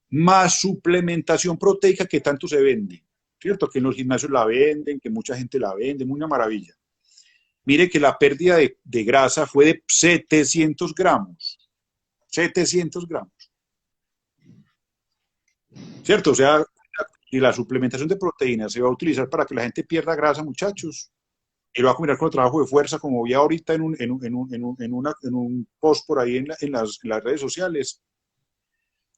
más suplementación proteica que tanto se vende, ¿cierto? Que en los gimnasios la venden, que mucha gente la vende, una maravilla. Mire que la pérdida de grasa fue de 700 gramos. 700 gramos. ¿Cierto? O sea, y la suplementación de proteínas se va a utilizar para que la gente pierda grasa, muchachos, y lo va a combinar con el trabajo de fuerza, como vi ahorita en un post por ahí en las redes sociales.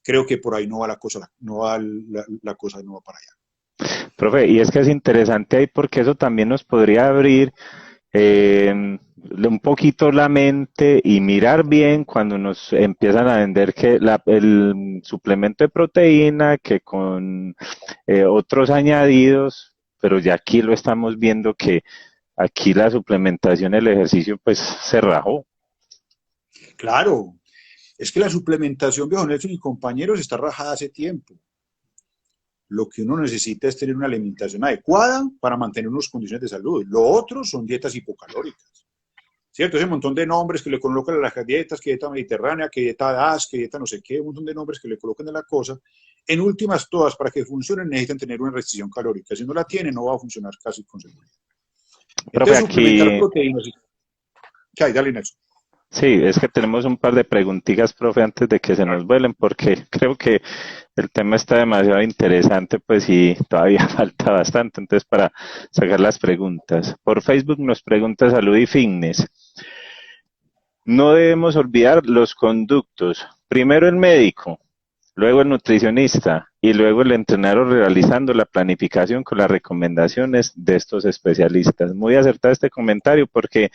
Creo que por ahí no va la cosa, no va la cosa, no va para allá. Profe, y es que es interesante ahí porque eso también nos podría abrir un poquito la mente y mirar bien cuando nos empiezan a vender que el suplemento de proteína, que con otros añadidos, pero ya aquí lo estamos viendo que aquí la suplementación, el ejercicio, pues se rajó. Claro, es que la suplementación, viejo Nelson y compañeros, está rajada hace tiempo. Lo que uno necesita es tener una alimentación adecuada para mantener unas condiciones de salud. Lo otro son dietas hipocalóricas. ¿Cierto? Ese montón de nombres que le colocan a las dietas, que dieta mediterránea, que dieta DAS, que dieta no sé qué, un montón de nombres que le colocan a la cosa. En últimas, todas, para que funcionen, necesitan tener una restricción calórica. Si no la tiene, no va a funcionar casi con seguridad. Profe, Entonces, suplementar aquí, proteínas. ¿Qué hay? Dale, Nelson. sí, es que tenemos un par de preguntitas, profe, antes de que se nos vuelen, porque creo que el tema está demasiado interesante, pues, y todavía falta bastante, entonces, para sacar las preguntas. Por Facebook nos pregunta Salud y Fitness. No debemos olvidar los conductos. Primero el médico, luego el nutricionista y luego el entrenador realizando la planificación con las recomendaciones de estos especialistas. Muy acertado este comentario porque,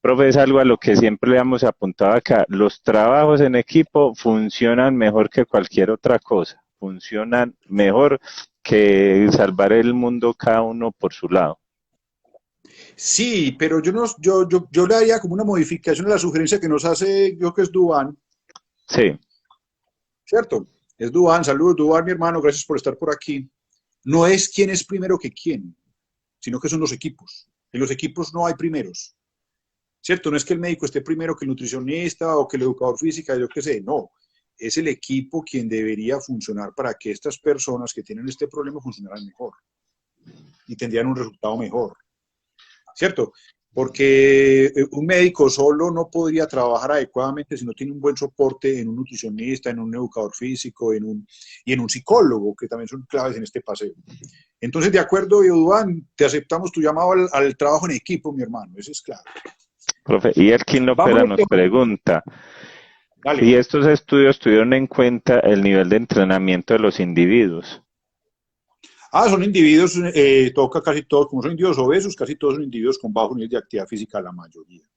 profe, es algo a lo que siempre le hemos apuntado acá. Los trabajos en equipo funcionan mejor que cualquier otra cosa. Funcionan mejor que salvar el mundo cada uno por su lado. Sí, pero yo, no, yo le haría como una modificación a la sugerencia que nos hace, yo que es Dubán, Sí, ¿cierto? Es Dubán, saludos Dubán, mi hermano, gracias por estar por aquí. No es quién es primero que quién, sino que son los equipos. En los equipos no hay primeros, ¿cierto? No es que el médico esté primero que el nutricionista o que el educador física, yo qué sé, no. Es el equipo quien debería funcionar para que estas personas que tienen este problema funcionaran mejor y tendrían un resultado mejor, ¿cierto? Porque un médico solo no podría trabajar adecuadamente si no tiene un buen soporte en un nutricionista, en un educador físico, y en un psicólogo, que también son claves en este paseo. Entonces, de acuerdo, Eduardo, te aceptamos tu llamado al trabajo en equipo, mi hermano, eso es claro. profe. Y Elkin Lopera Vámonos, nos pregunta, dale. ¿y estos estudios tuvieron en cuenta el nivel de entrenamiento de los individuos? Son individuos, toca casi todos, como son individuos obesos, casi todos son individuos con bajo nivel de actividad física, la mayoría.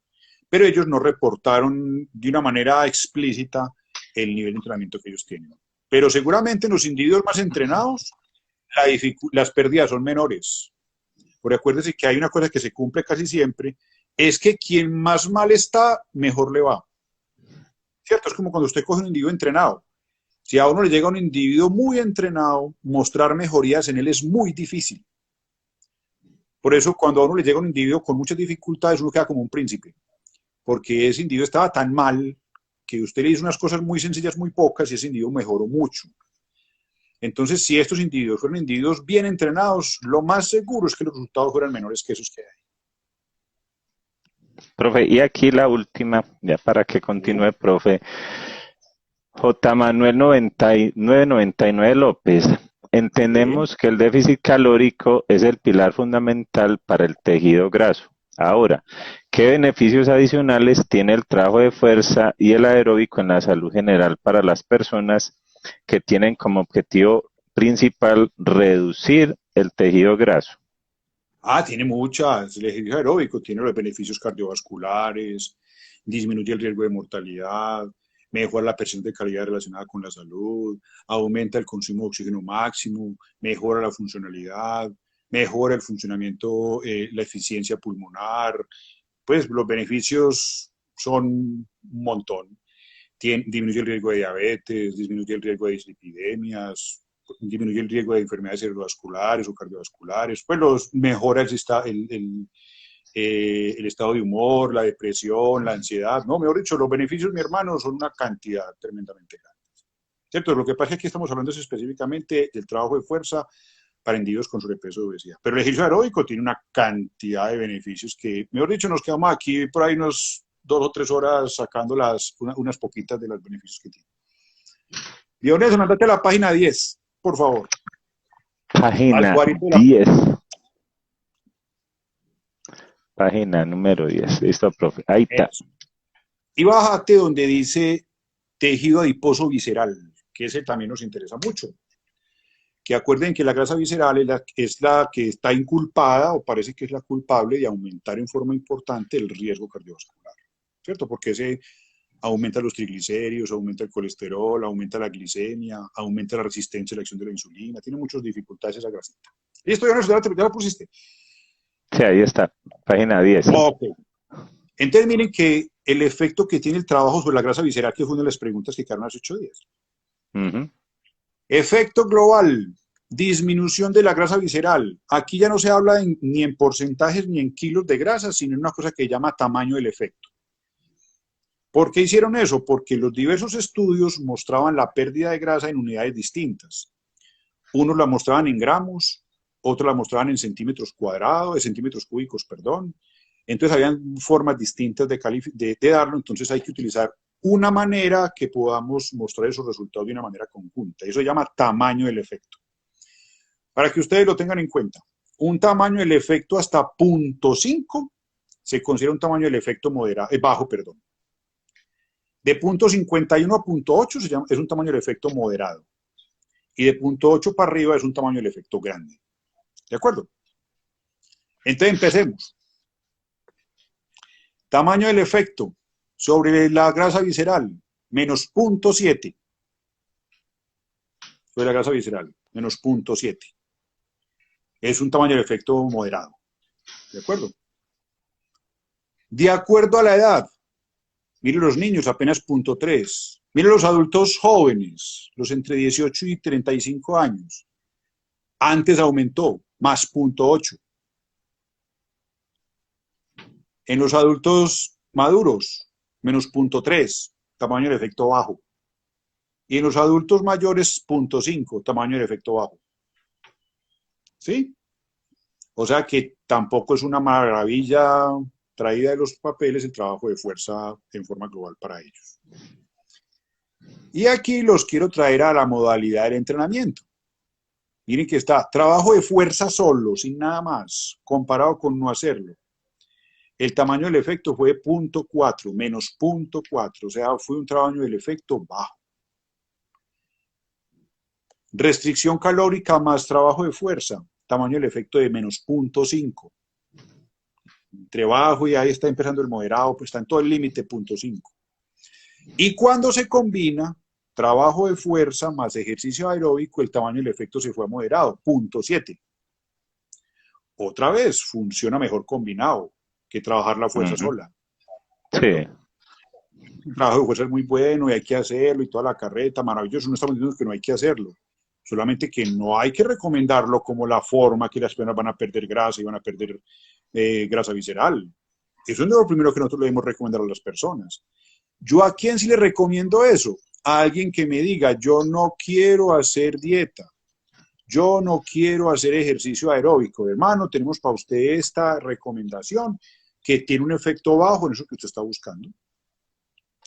Pero ellos no reportaron de una manera explícita el nivel de entrenamiento que ellos tienen. Pero seguramente en los individuos más entrenados, las pérdidas son menores. Porque acuérdense que hay una cosa que se cumple casi siempre, es que quien más mal está, mejor le va. ¿Cierto? Es como cuando usted coge un individuo entrenado. Si a uno le llega un individuo muy entrenado, mostrar mejorías en él es muy difícil. Por eso, cuando a uno le llega un individuo con muchas dificultades, uno queda como un príncipe. Porque ese individuo estaba tan mal que usted le hizo unas cosas muy sencillas, muy pocas, y ese individuo mejoró mucho. Entonces, si estos individuos fueron individuos bien entrenados, lo más seguro es que los resultados fueran menores que esos que hay. Profe, y aquí la última, ya para que continúe, profe. J. Manuel 9999 López. Sí. Entendemos que el déficit calórico es el pilar fundamental para el tejido graso. Ahora, ¿qué beneficios adicionales tiene el trabajo de fuerza y el aeróbico en la salud general para las personas que tienen como objetivo principal reducir el tejido graso? Tiene muchas. El ejercicio aeróbico tiene los beneficios cardiovasculares, disminuye el riesgo de mortalidad, mejora la percepción de calidad relacionada con la salud, aumenta el consumo de oxígeno máximo, mejora la funcionalidad, mejora el funcionamiento, la eficiencia pulmonar. Pues los beneficios son un montón. Disminuye el riesgo de diabetes, disminuye el riesgo de dislipidemias, disminuye el riesgo de enfermedades cerebrovasculares o cardiovasculares, pues mejora el estado de humor, la depresión, la ansiedad, no, mejor dicho, los beneficios, mi hermano, son una cantidad tremendamente grande. ¿cierto? Lo que pasa es que aquí estamos hablando específicamente del trabajo de fuerza para individuos con sobrepeso y obesidad. Pero el ejercicio aeróbico tiene una cantidad de beneficios que, mejor dicho, nos quedamos aquí por ahí unos 2 o 3 horas sacando unas poquitas de los beneficios que tiene. Dionisio, mandate a la página 10, por favor. Al Página cuadrito de la... 10. Página número 10. Listo, profe. Ahí está. Y bájate donde dice tejido adiposo visceral, que ese también nos interesa mucho. Que acuerden que la grasa visceral es la que está inculpada, o parece que es la culpable de aumentar en forma importante el riesgo cardiovascular, ¿cierto? Porque ese aumenta los triglicéridos, aumenta el colesterol, aumenta la glicemia, aumenta la resistencia a la acción de la insulina, tiene muchas dificultades esa grasita. ¿Listo, ya la pusiste? Sí, ahí está. Página 10. Ok. Entonces miren que el efecto que tiene el trabajo sobre la grasa visceral, que fue una de las preguntas que quedaron hace 8 días. Efecto global, disminución de la grasa visceral. Aquí ya no se habla ni en porcentajes ni en kilos de grasa, sino en una cosa que llama tamaño del efecto. ¿Por qué hicieron eso? Porque los diversos estudios mostraban la pérdida de grasa en unidades distintas. Unos la mostraban en gramos, otros la mostraban en centímetros cuadrados, centímetros cúbicos, perdón. Entonces habían formas distintas de darlo, entonces hay que utilizar una manera que podamos mostrar esos resultados de una manera conjunta. Eso se llama tamaño del efecto. Para que ustedes lo tengan en cuenta, un tamaño del efecto hasta 0.5 se considera un tamaño del efecto bajo, perdón. De 0.51 a 0.8 es un tamaño del efecto moderado. Y de 0.8 para arriba es un tamaño del efecto grande. ¿De acuerdo? Entonces empecemos. Tamaño del efecto sobre la grasa visceral, menos 0.7. Sobre la grasa visceral, menos 0.7. Es un tamaño del efecto moderado. ¿De acuerdo? De acuerdo a la edad, miren los niños, apenas 0.3. Miren los adultos jóvenes, los entre 18 y 35 años. Antes aumentó, más 0.8. En los adultos maduros, menos 0.3, tamaño del efecto bajo. Y en los adultos mayores, 0.5, tamaño del efecto bajo. ¿Sí? O sea que tampoco es una maravilla traída de los papeles el trabajo de fuerza en forma global para ellos. Y aquí los quiero traer a la modalidad del entrenamiento. Miren que está trabajo de fuerza solo, sin nada más, comparado con no hacerlo. El tamaño del efecto fue 0.4, menos 0.4, o sea, fue un tamaño del efecto bajo. Restricción calórica más trabajo de fuerza, tamaño del efecto de menos 0.5. Entre bajo y ahí está empezando el moderado, pues está en todo el límite 0.5. Y cuando se combina trabajo de fuerza más ejercicio aeróbico, el tamaño del efecto se fue a moderado, 0.7. Otra vez, funciona mejor combinado que trabajar la fuerza sola. Sí. El trabajo de fuerza es muy bueno y hay que hacerlo y toda la carreta, maravilloso, no estamos diciendo que no hay que hacerlo, solamente que no hay que recomendarlo como la forma que las personas van a perder grasa y van a perder grasa visceral. Eso es lo primero que nosotros le debemos recomendar a las personas. ¿Yo a quién sí le recomiendo eso? A alguien que me diga, yo no quiero hacer dieta, yo no quiero hacer ejercicio aeróbico. Hermano, tenemos para usted esta recomendación que tiene un efecto bajo en eso que usted está buscando.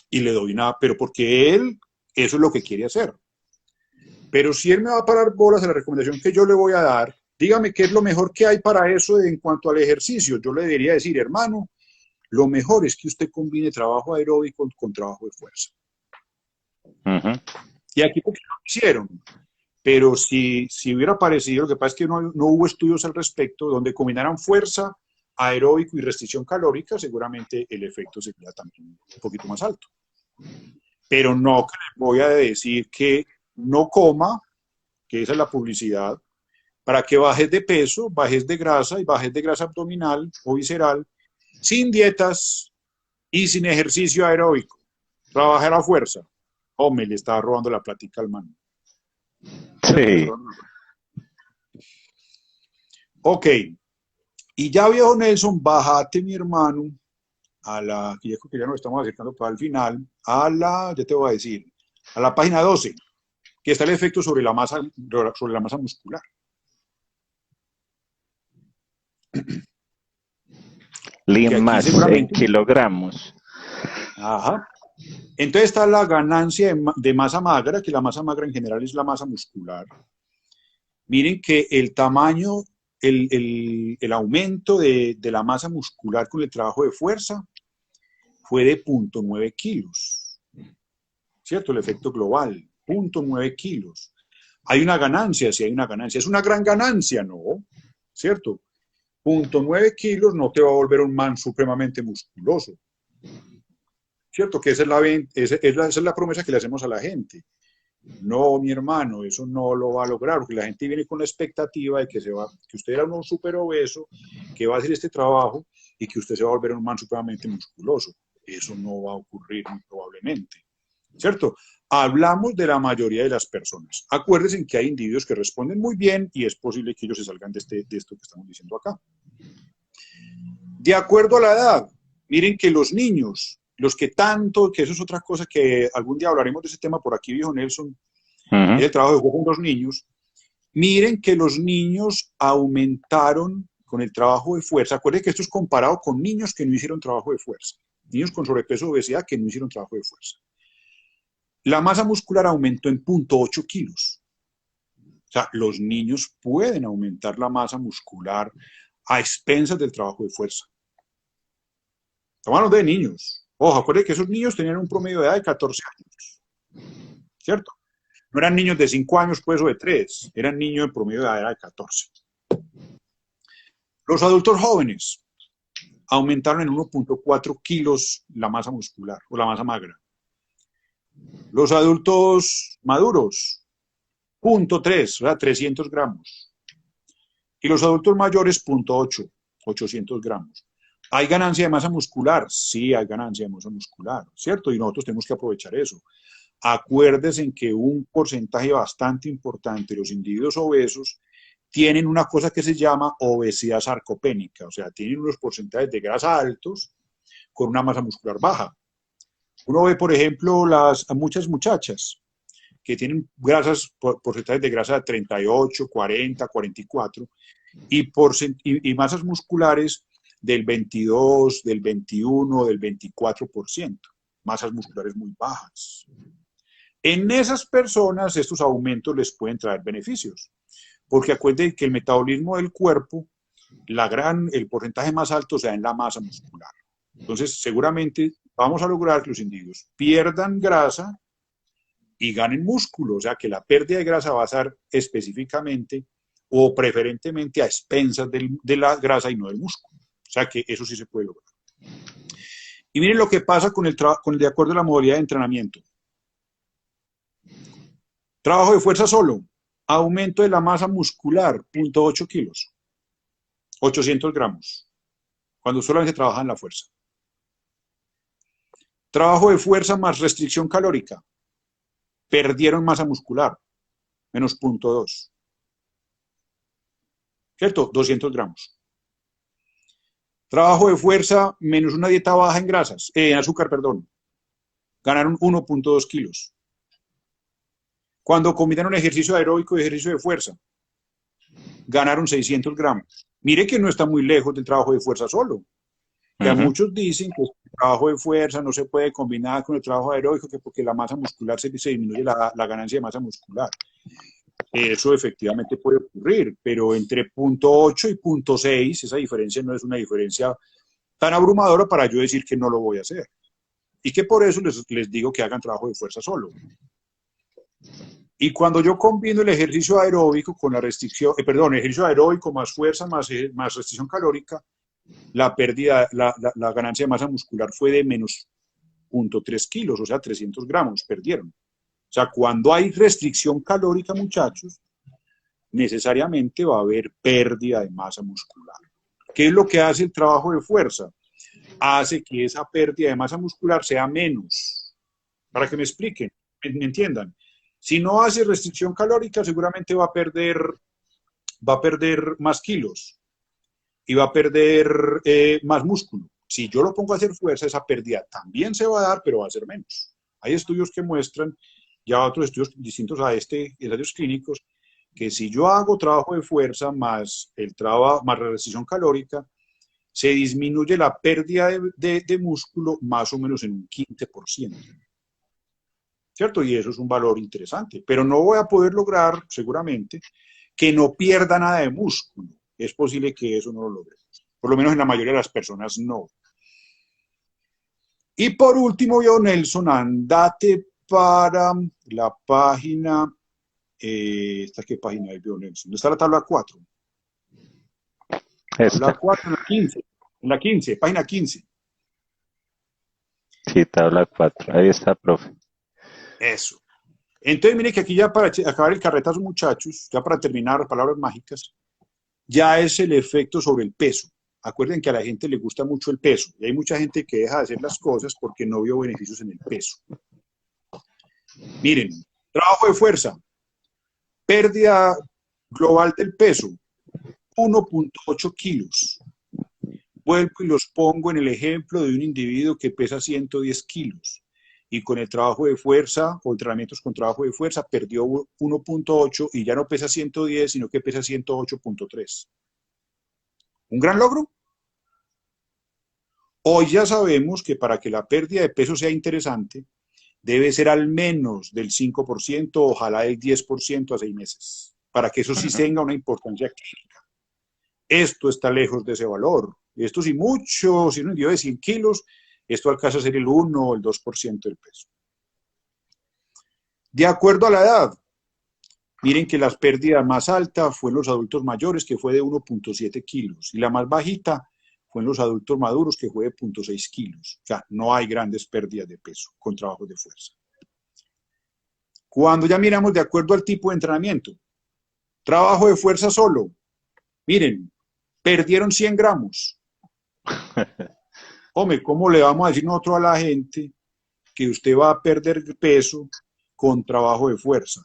Y le doy nada, pero porque él, eso es lo que quiere hacer. Pero si él me va a parar bolas a la recomendación que yo le voy a dar, dígame qué es lo mejor que hay para eso en cuanto al ejercicio. Yo le debería decir, hermano, lo mejor es que usted combine trabajo aeróbico con trabajo de fuerza. Y aquí porque lo hicieron. Pero si hubiera aparecido, lo que pasa es que no hubo estudios al respecto donde combinaran fuerza, aeróbico y restricción calórica, seguramente el efecto sería también un poquito más alto. Pero no que les voy a decir que no coma, que esa es la publicidad, para que bajes de peso, bajes de grasa y bajes de grasa abdominal o visceral, sin dietas y sin ejercicio aeróbico. Trabaja la fuerza. Hombre, le estaba robando la plática al man. Sí. Ok. Y ya, viejo Nelson, bájate, mi hermano, que ya nos estamos acercando para el final, ya te voy a decir, a la página 12. que está el efecto sobre la masa muscular. Lean mass en kilogramos. Ajá. Entonces está la ganancia de masa magra, que la masa magra en general es la masa muscular. Miren que el tamaño, el aumento de la masa muscular con el trabajo de fuerza fue de 0.9 kilos. ¿Cierto? El efecto global, 0.9 kilos. Hay una ganancia, sí hay una ganancia. Es una gran ganancia, ¿no? ¿Cierto? 0.9 kilos no te va a volver un man supremamente musculoso. ¿Cierto? Que esa es la promesa que le hacemos a la gente. No, mi hermano, eso no lo va a lograr, porque la gente viene con la expectativa de que usted era un súper obeso, que va a hacer este trabajo y que usted se va a volver un man supremamente musculoso. Eso no va a ocurrir muy probablemente. ¿Cierto? Hablamos de la mayoría de las personas. Acuérdense que hay individuos que responden muy bien y es posible que ellos se salgan de esto que estamos diciendo acá. De acuerdo a la edad, miren que los niños, los que tanto, que eso es otra cosa que algún día hablaremos de ese tema por aquí, viejo Nelson, es el trabajo de juego con los niños. Miren que los niños aumentaron con el trabajo de fuerza. Acuérdense que esto es comparado con niños que no hicieron trabajo de fuerza. Niños con sobrepeso o obesidad que no hicieron trabajo de fuerza. La masa muscular aumentó en 0.8 kilos. O sea, los niños pueden aumentar la masa muscular a expensas del trabajo de fuerza. Estamos hablando de niños. Ojo, acuérdense que esos niños tenían un promedio de edad de 14 años. ¿Cierto? No eran niños de 5 años, pues, o de 3. Eran niños en promedio de edad de 14. Los adultos jóvenes aumentaron en 1.4 kilos la masa muscular o la masa magra. Los adultos maduros, 0.3, o sea, 300 gramos. Y los adultos mayores, 0.8, 800 gramos. ¿Hay ganancia de masa muscular? Sí, hay ganancia de masa muscular, ¿cierto? Y nosotros tenemos que aprovechar eso. Acuérdense en que un porcentaje bastante importante de los individuos obesos tienen una cosa que se llama obesidad sarcopénica, o sea, tienen unos porcentajes de grasa altos con una masa muscular baja. Uno ve, por ejemplo, muchas muchachas que tienen porcentajes de grasa de 38, 40, 44 y masas musculares del 22, del 21, del 24%, masas musculares muy bajas. En esas personas estos aumentos les pueden traer beneficios, porque acuérdense que el metabolismo del cuerpo, el porcentaje más alto se da en la masa muscular. Entonces, seguramente vamos a lograr que los individuos pierdan grasa y ganen músculo, o sea que la pérdida de grasa va a ser específicamente o preferentemente a expensas de la grasa y no del músculo. O sea que eso sí se puede lograr. Y miren lo que pasa con el de acuerdo a la modalidad de entrenamiento. Trabajo de fuerza solo, aumento de la masa muscular, 0.8 kilos, 800 gramos, cuando solamente trabaja en la fuerza. Trabajo de fuerza más restricción calórica, perdieron masa muscular, menos 0.2. ¿Cierto? 200 gramos. Trabajo de fuerza menos una dieta baja en grasas, en azúcar, perdón. Ganaron 1.2 kilos. Cuando combinan ejercicio aeróbico y ejercicio de fuerza, ganaron 600 gramos. Mire que no está muy lejos del trabajo de fuerza solo. Que a muchos dicen que el trabajo de fuerza no se puede combinar con el trabajo aeróbico porque la masa muscular se disminuye la ganancia de masa muscular. Eso efectivamente puede ocurrir, pero entre 0.8 y 0.6 esa diferencia no es una diferencia tan abrumadora para yo decir que no lo voy a hacer. Y que por eso les digo que hagan trabajo de fuerza solo. Y cuando yo combino el ejercicio aeróbico con la restricción, ejercicio aeróbico más fuerza más restricción calórica, la pérdida, la ganancia de masa muscular fue de menos 0.3 kilos, o sea, 300 gramos perdieron. O sea, cuando hay restricción calórica, muchachos, necesariamente va a haber pérdida de masa muscular. ¿Qué es lo que hace el trabajo de fuerza? Hace que esa pérdida de masa muscular sea menos. Para que me expliquen, me entiendan. Si no hace restricción calórica, seguramente va a perder más kilos y va a perder más músculo. Si yo lo pongo a hacer fuerza, esa pérdida también se va a dar, pero va a ser menos. Hay estudios que muestran ya otros estudios distintos a este, ensayos clínicos, que si yo hago trabajo de fuerza más, más la restricción calórica, se disminuye la pérdida de músculo más o menos en un 15%. ¿Cierto? Y eso es un valor interesante. Pero no voy a poder lograr, seguramente, que no pierda nada de músculo. Es posible que eso no lo logremos. Por lo menos en la mayoría de las personas no. Y por último, yo, Nelson, andate para la página, ¿esta qué página es, Nelson? ¿Dónde está la tabla 4? Tabla 4 en la 15, página 15. Sí, tabla 4, ahí está, profe. Eso. Entonces, mire que aquí ya para acabar el carretazo, muchachos, ya para terminar, palabras mágicas, ya es el efecto sobre el peso. Acuerden que a la gente le gusta mucho el peso y hay mucha gente que deja de hacer las cosas porque no vio beneficios en el peso. Miren, trabajo de fuerza, pérdida global del peso, 1.8 kilos. Vuelvo y los pongo en el ejemplo de un individuo que pesa 110 kilos y con el trabajo de fuerza o entrenamientos con trabajo de fuerza perdió 1.8 y ya no pesa 110, sino que pesa 108.3. ¿Un gran logro? Hoy ya sabemos que para que la pérdida de peso sea interesante, debe ser al menos del 5%, ojalá del 10% a 6 meses, para que eso sí tenga una importancia clínica. Esto está lejos de ese valor. Esto sí mucho, si un individuo de 100 kilos, esto alcanza a ser el 1 o el 2% del peso. De acuerdo a la edad, miren que la pérdida más alta fue en los adultos mayores, que fue de 1.7 kilos, y la más bajita fue en los adultos maduros, que fue de 0.6 kilos. O sea, no hay grandes pérdidas de peso con trabajos de fuerza. Cuando ya miramos de acuerdo al tipo de entrenamiento, trabajo de fuerza solo, miren, perdieron 100 gramos. Hombre, ¿cómo le vamos a decir nosotros a la gente que usted va a perder peso con trabajo de fuerza?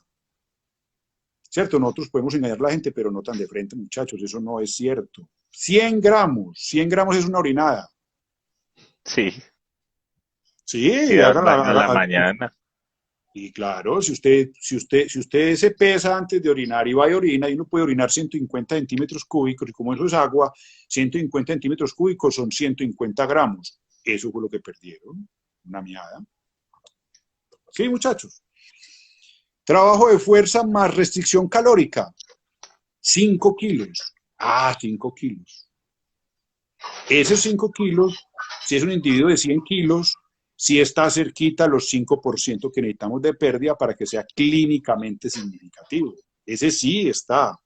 ¿Cierto? Nosotros podemos engañar a la gente, pero no tan de frente, muchachos, eso no es cierto. 100 gramos es una orinada. Sí. Sí, Sí, das baño en la mañana. Y claro, si usted se pesa antes de orinar y va y orina, y uno puede orinar 150 centímetros cúbicos, y como eso es agua, 150 centímetros cúbicos son 150 gramos. Eso fue lo que perdieron, una miada. Sí, muchachos. Trabajo de fuerza más restricción calórica, 5 kilos. 5 kilos. Esos 5 kilos, si es un individuo de 100 kilos, sí está cerquita a los 5% que necesitamos de pérdida para que sea clínicamente significativo. Ese sí está.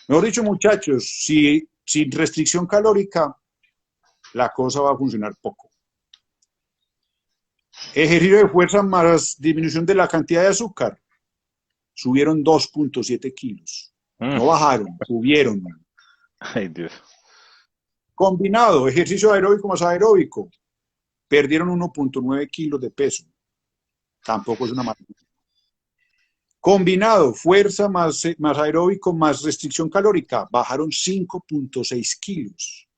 Mejor dicho, muchachos, sin restricción calórica, la cosa va a funcionar poco. Ejercicio de fuerza más disminución de la cantidad de azúcar. Subieron 2.7 kilos. No bajaron, subieron. Ay, Dios. Combinado, ejercicio aeróbico más aeróbico. Perdieron 1.9 kilos de peso. Tampoco es una maravilla. Combinado, fuerza más aeróbico más restricción calórica, bajaron 5.6 kilos.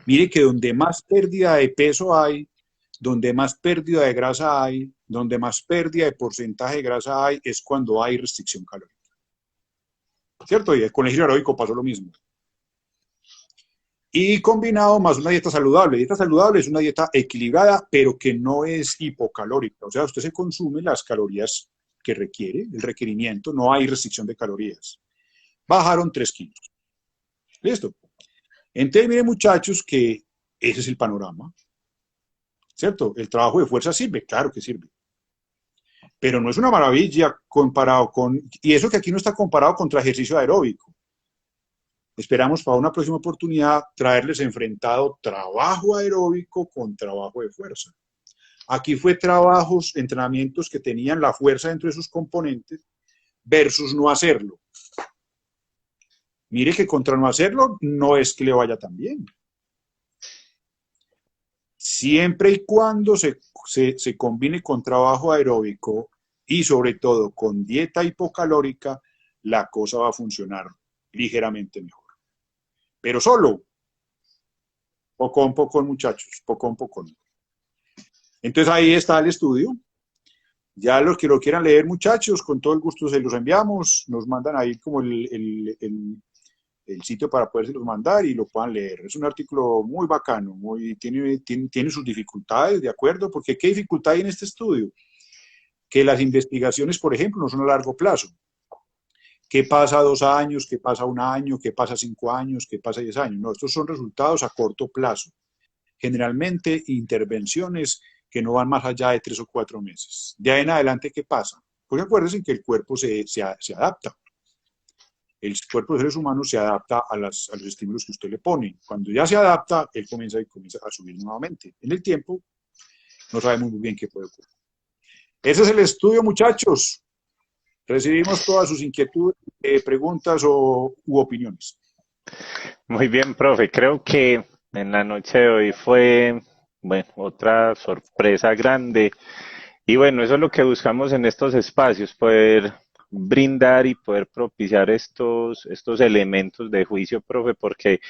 Mire que donde más pérdida de peso hay, donde más pérdida de grasa hay, donde más pérdida de porcentaje de grasa hay, es cuando hay restricción calórica. ¿Cierto? Y con el ejercicio aeróbico pasó lo mismo. Y combinado más una dieta saludable. Dieta saludable es una dieta equilibrada, pero que no es hipocalórica. O sea, usted se consume las calorías que requiere, el requerimiento, no hay restricción de calorías. Bajaron 3 kilos. ¿Listo? Entonces, miren, muchachos, que ese es el panorama. ¿Cierto? El trabajo de fuerza sirve, claro que sirve. Pero no es una maravilla comparado con... Y eso que aquí no está comparado contra ejercicio aeróbico. Esperamos para una próxima oportunidad traerles enfrentado trabajo aeróbico con trabajo de fuerza. Aquí fue trabajos, entrenamientos que tenían la fuerza dentro de sus componentes versus no hacerlo. Mire que contra no hacerlo no es que le vaya tan bien. Siempre y cuando se combine con trabajo aeróbico y sobre todo con dieta hipocalórica, la cosa va a funcionar ligeramente mejor. Pero solo, poco a poco, muchachos, poco a poco. Entonces ahí está el estudio. Ya los que lo quieran leer, muchachos, con todo el gusto se los enviamos, nos mandan ahí como el sitio para podérselos mandar y lo puedan leer. Es un artículo muy bacano, tiene sus dificultades, ¿de acuerdo? Porque ¿qué dificultad hay en este estudio? Que las investigaciones, por ejemplo, no son a largo plazo. ¿Qué pasa 2 años? ¿Qué pasa 1 año? ¿Qué pasa 5 años? ¿Qué pasa 10 años? No, estos son resultados a corto plazo. Generalmente intervenciones que no van más allá de 3 o 4 meses. De ahí en adelante, ¿qué pasa? Porque acuérdense que el cuerpo se adapta. El cuerpo de seres humanos se adapta a los estímulos que usted le pone. Cuando ya se adapta, él comienza a subir nuevamente. En el tiempo, no sabemos muy bien qué puede ocurrir. Ese es el estudio, muchachos. Recibimos todas sus inquietudes, preguntas u opiniones. Muy bien, profe. Creo que en la noche de hoy fue, bueno, otra sorpresa grande. Y bueno, eso es lo que buscamos en estos espacios, poder brindar y poder propiciar estos elementos de juicio, profe, porque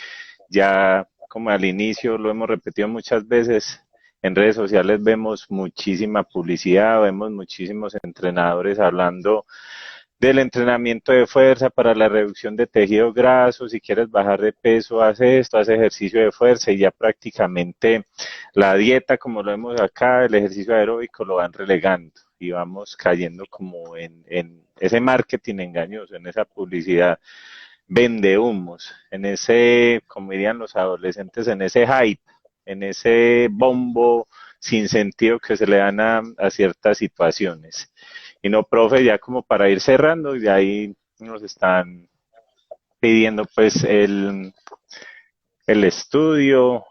ya como al inicio lo hemos repetido muchas veces, en redes sociales vemos muchísima publicidad, vemos muchísimos entrenadores hablando del entrenamiento de fuerza para la reducción de tejido graso, si quieres bajar de peso, haz esto, haz ejercicio de fuerza y ya prácticamente la dieta, como lo vemos acá, el ejercicio aeróbico lo van relegando y vamos cayendo como en ese marketing engañoso, en esa publicidad vende humos, en ese, como dirían los adolescentes, en ese hype, en ese bombo sin sentido que se le dan a ciertas situaciones. Y no, profe, ya como para ir cerrando, y de ahí nos están pidiendo pues el estudio,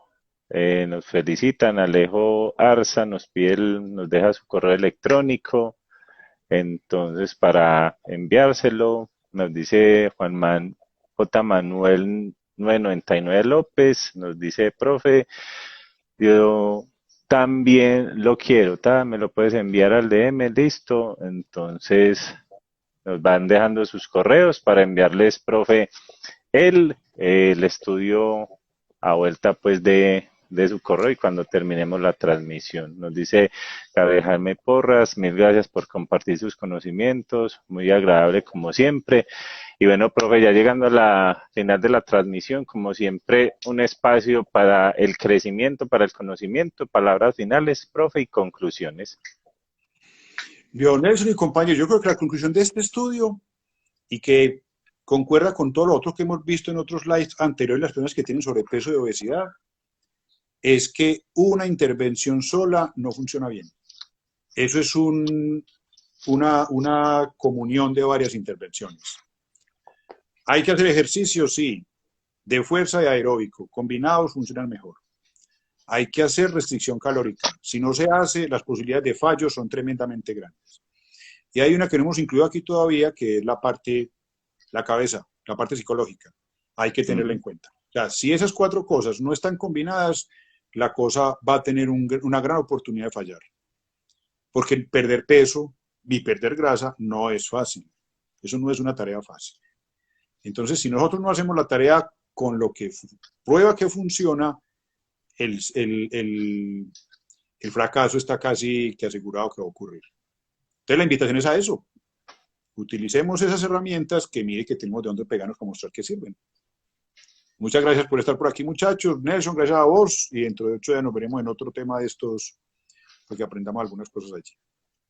nos felicitan, Alejo Arza nos pide, nos deja su correo electrónico, entonces para enviárselo, nos dice J. Manuel 999 López, nos dice, profe, yo también lo quiero, me lo puedes enviar al DM, listo. Entonces nos van dejando sus correos para enviarles, profe, el estudio a vuelta pues de su correo y cuando terminemos la transmisión. Nos dice Gabriel Jaime Porras, mil gracias por compartir sus conocimientos, muy agradable como siempre. Y bueno, profe, ya llegando a la final de la transmisión, como siempre, un espacio para el crecimiento, para el conocimiento, palabras finales, profe, y conclusiones. Bien, Nelson y compañeros, yo creo que la conclusión de este estudio y que concuerda con todo lo otro que hemos visto en otros slides anteriores, las personas que tienen sobrepeso y obesidad, es que una intervención sola no funciona bien. Eso es una comunión de varias intervenciones. Hay que hacer ejercicio, sí, de fuerza y aeróbico, combinados funcionan mejor. Hay que hacer restricción calórica. Si no se hace, las posibilidades de fallo son tremendamente grandes. Y hay una que no hemos incluido aquí todavía, que es la cabeza, la parte psicológica. Hay que tenerla en cuenta. O sea, si esas 4 cosas no están combinadas, la cosa va a tener una gran oportunidad de fallar. Porque perder peso y perder grasa no es fácil. Eso no es una tarea fácil. Entonces, si nosotros no hacemos la tarea con lo que prueba que funciona, el fracaso está casi que asegurado que va a ocurrir. Entonces, la invitación es a eso. Utilicemos esas herramientas que mire que tenemos de dónde pegarnos para mostrar que sirven. Muchas gracias por estar por aquí, muchachos. Nelson, gracias a vos. Y dentro de 8 días nos veremos en otro tema de estos, para que aprendamos algunas cosas allí.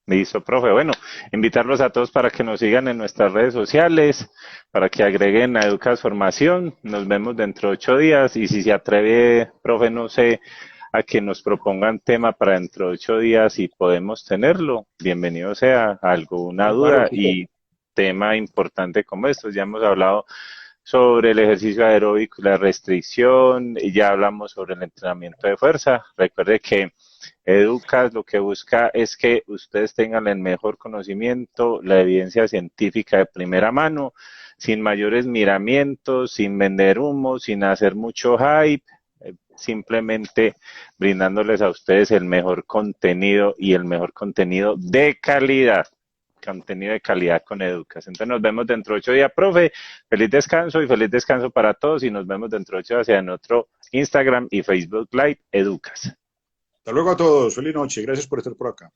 Listo, profe. Bueno, invitarlos a todos para que nos sigan en nuestras redes sociales, para que agreguen a Educas Formación. Nos vemos dentro de 8 días y si se atreve, profe, no sé, a que nos propongan tema para dentro de 8 días y podemos tenerlo, bienvenido sea, alguna duda y tema importante como estos. Ya hemos hablado sobre el ejercicio aeróbico, la restricción, y ya hablamos sobre el entrenamiento de fuerza. Recuerde que Educas lo que busca es que ustedes tengan el mejor conocimiento, la evidencia científica de primera mano, sin mayores miramientos, sin vender humo, sin hacer mucho hype, simplemente brindándoles a ustedes el mejor contenido y el mejor contenido de calidad. Contenido de calidad con Educas. Entonces nos vemos dentro de 8 días, profe. Feliz descanso y feliz descanso para todos y nos vemos dentro de 8 días en otro Instagram y Facebook Live Educas. Hasta luego a todos. Feliz noche. Gracias por estar por acá.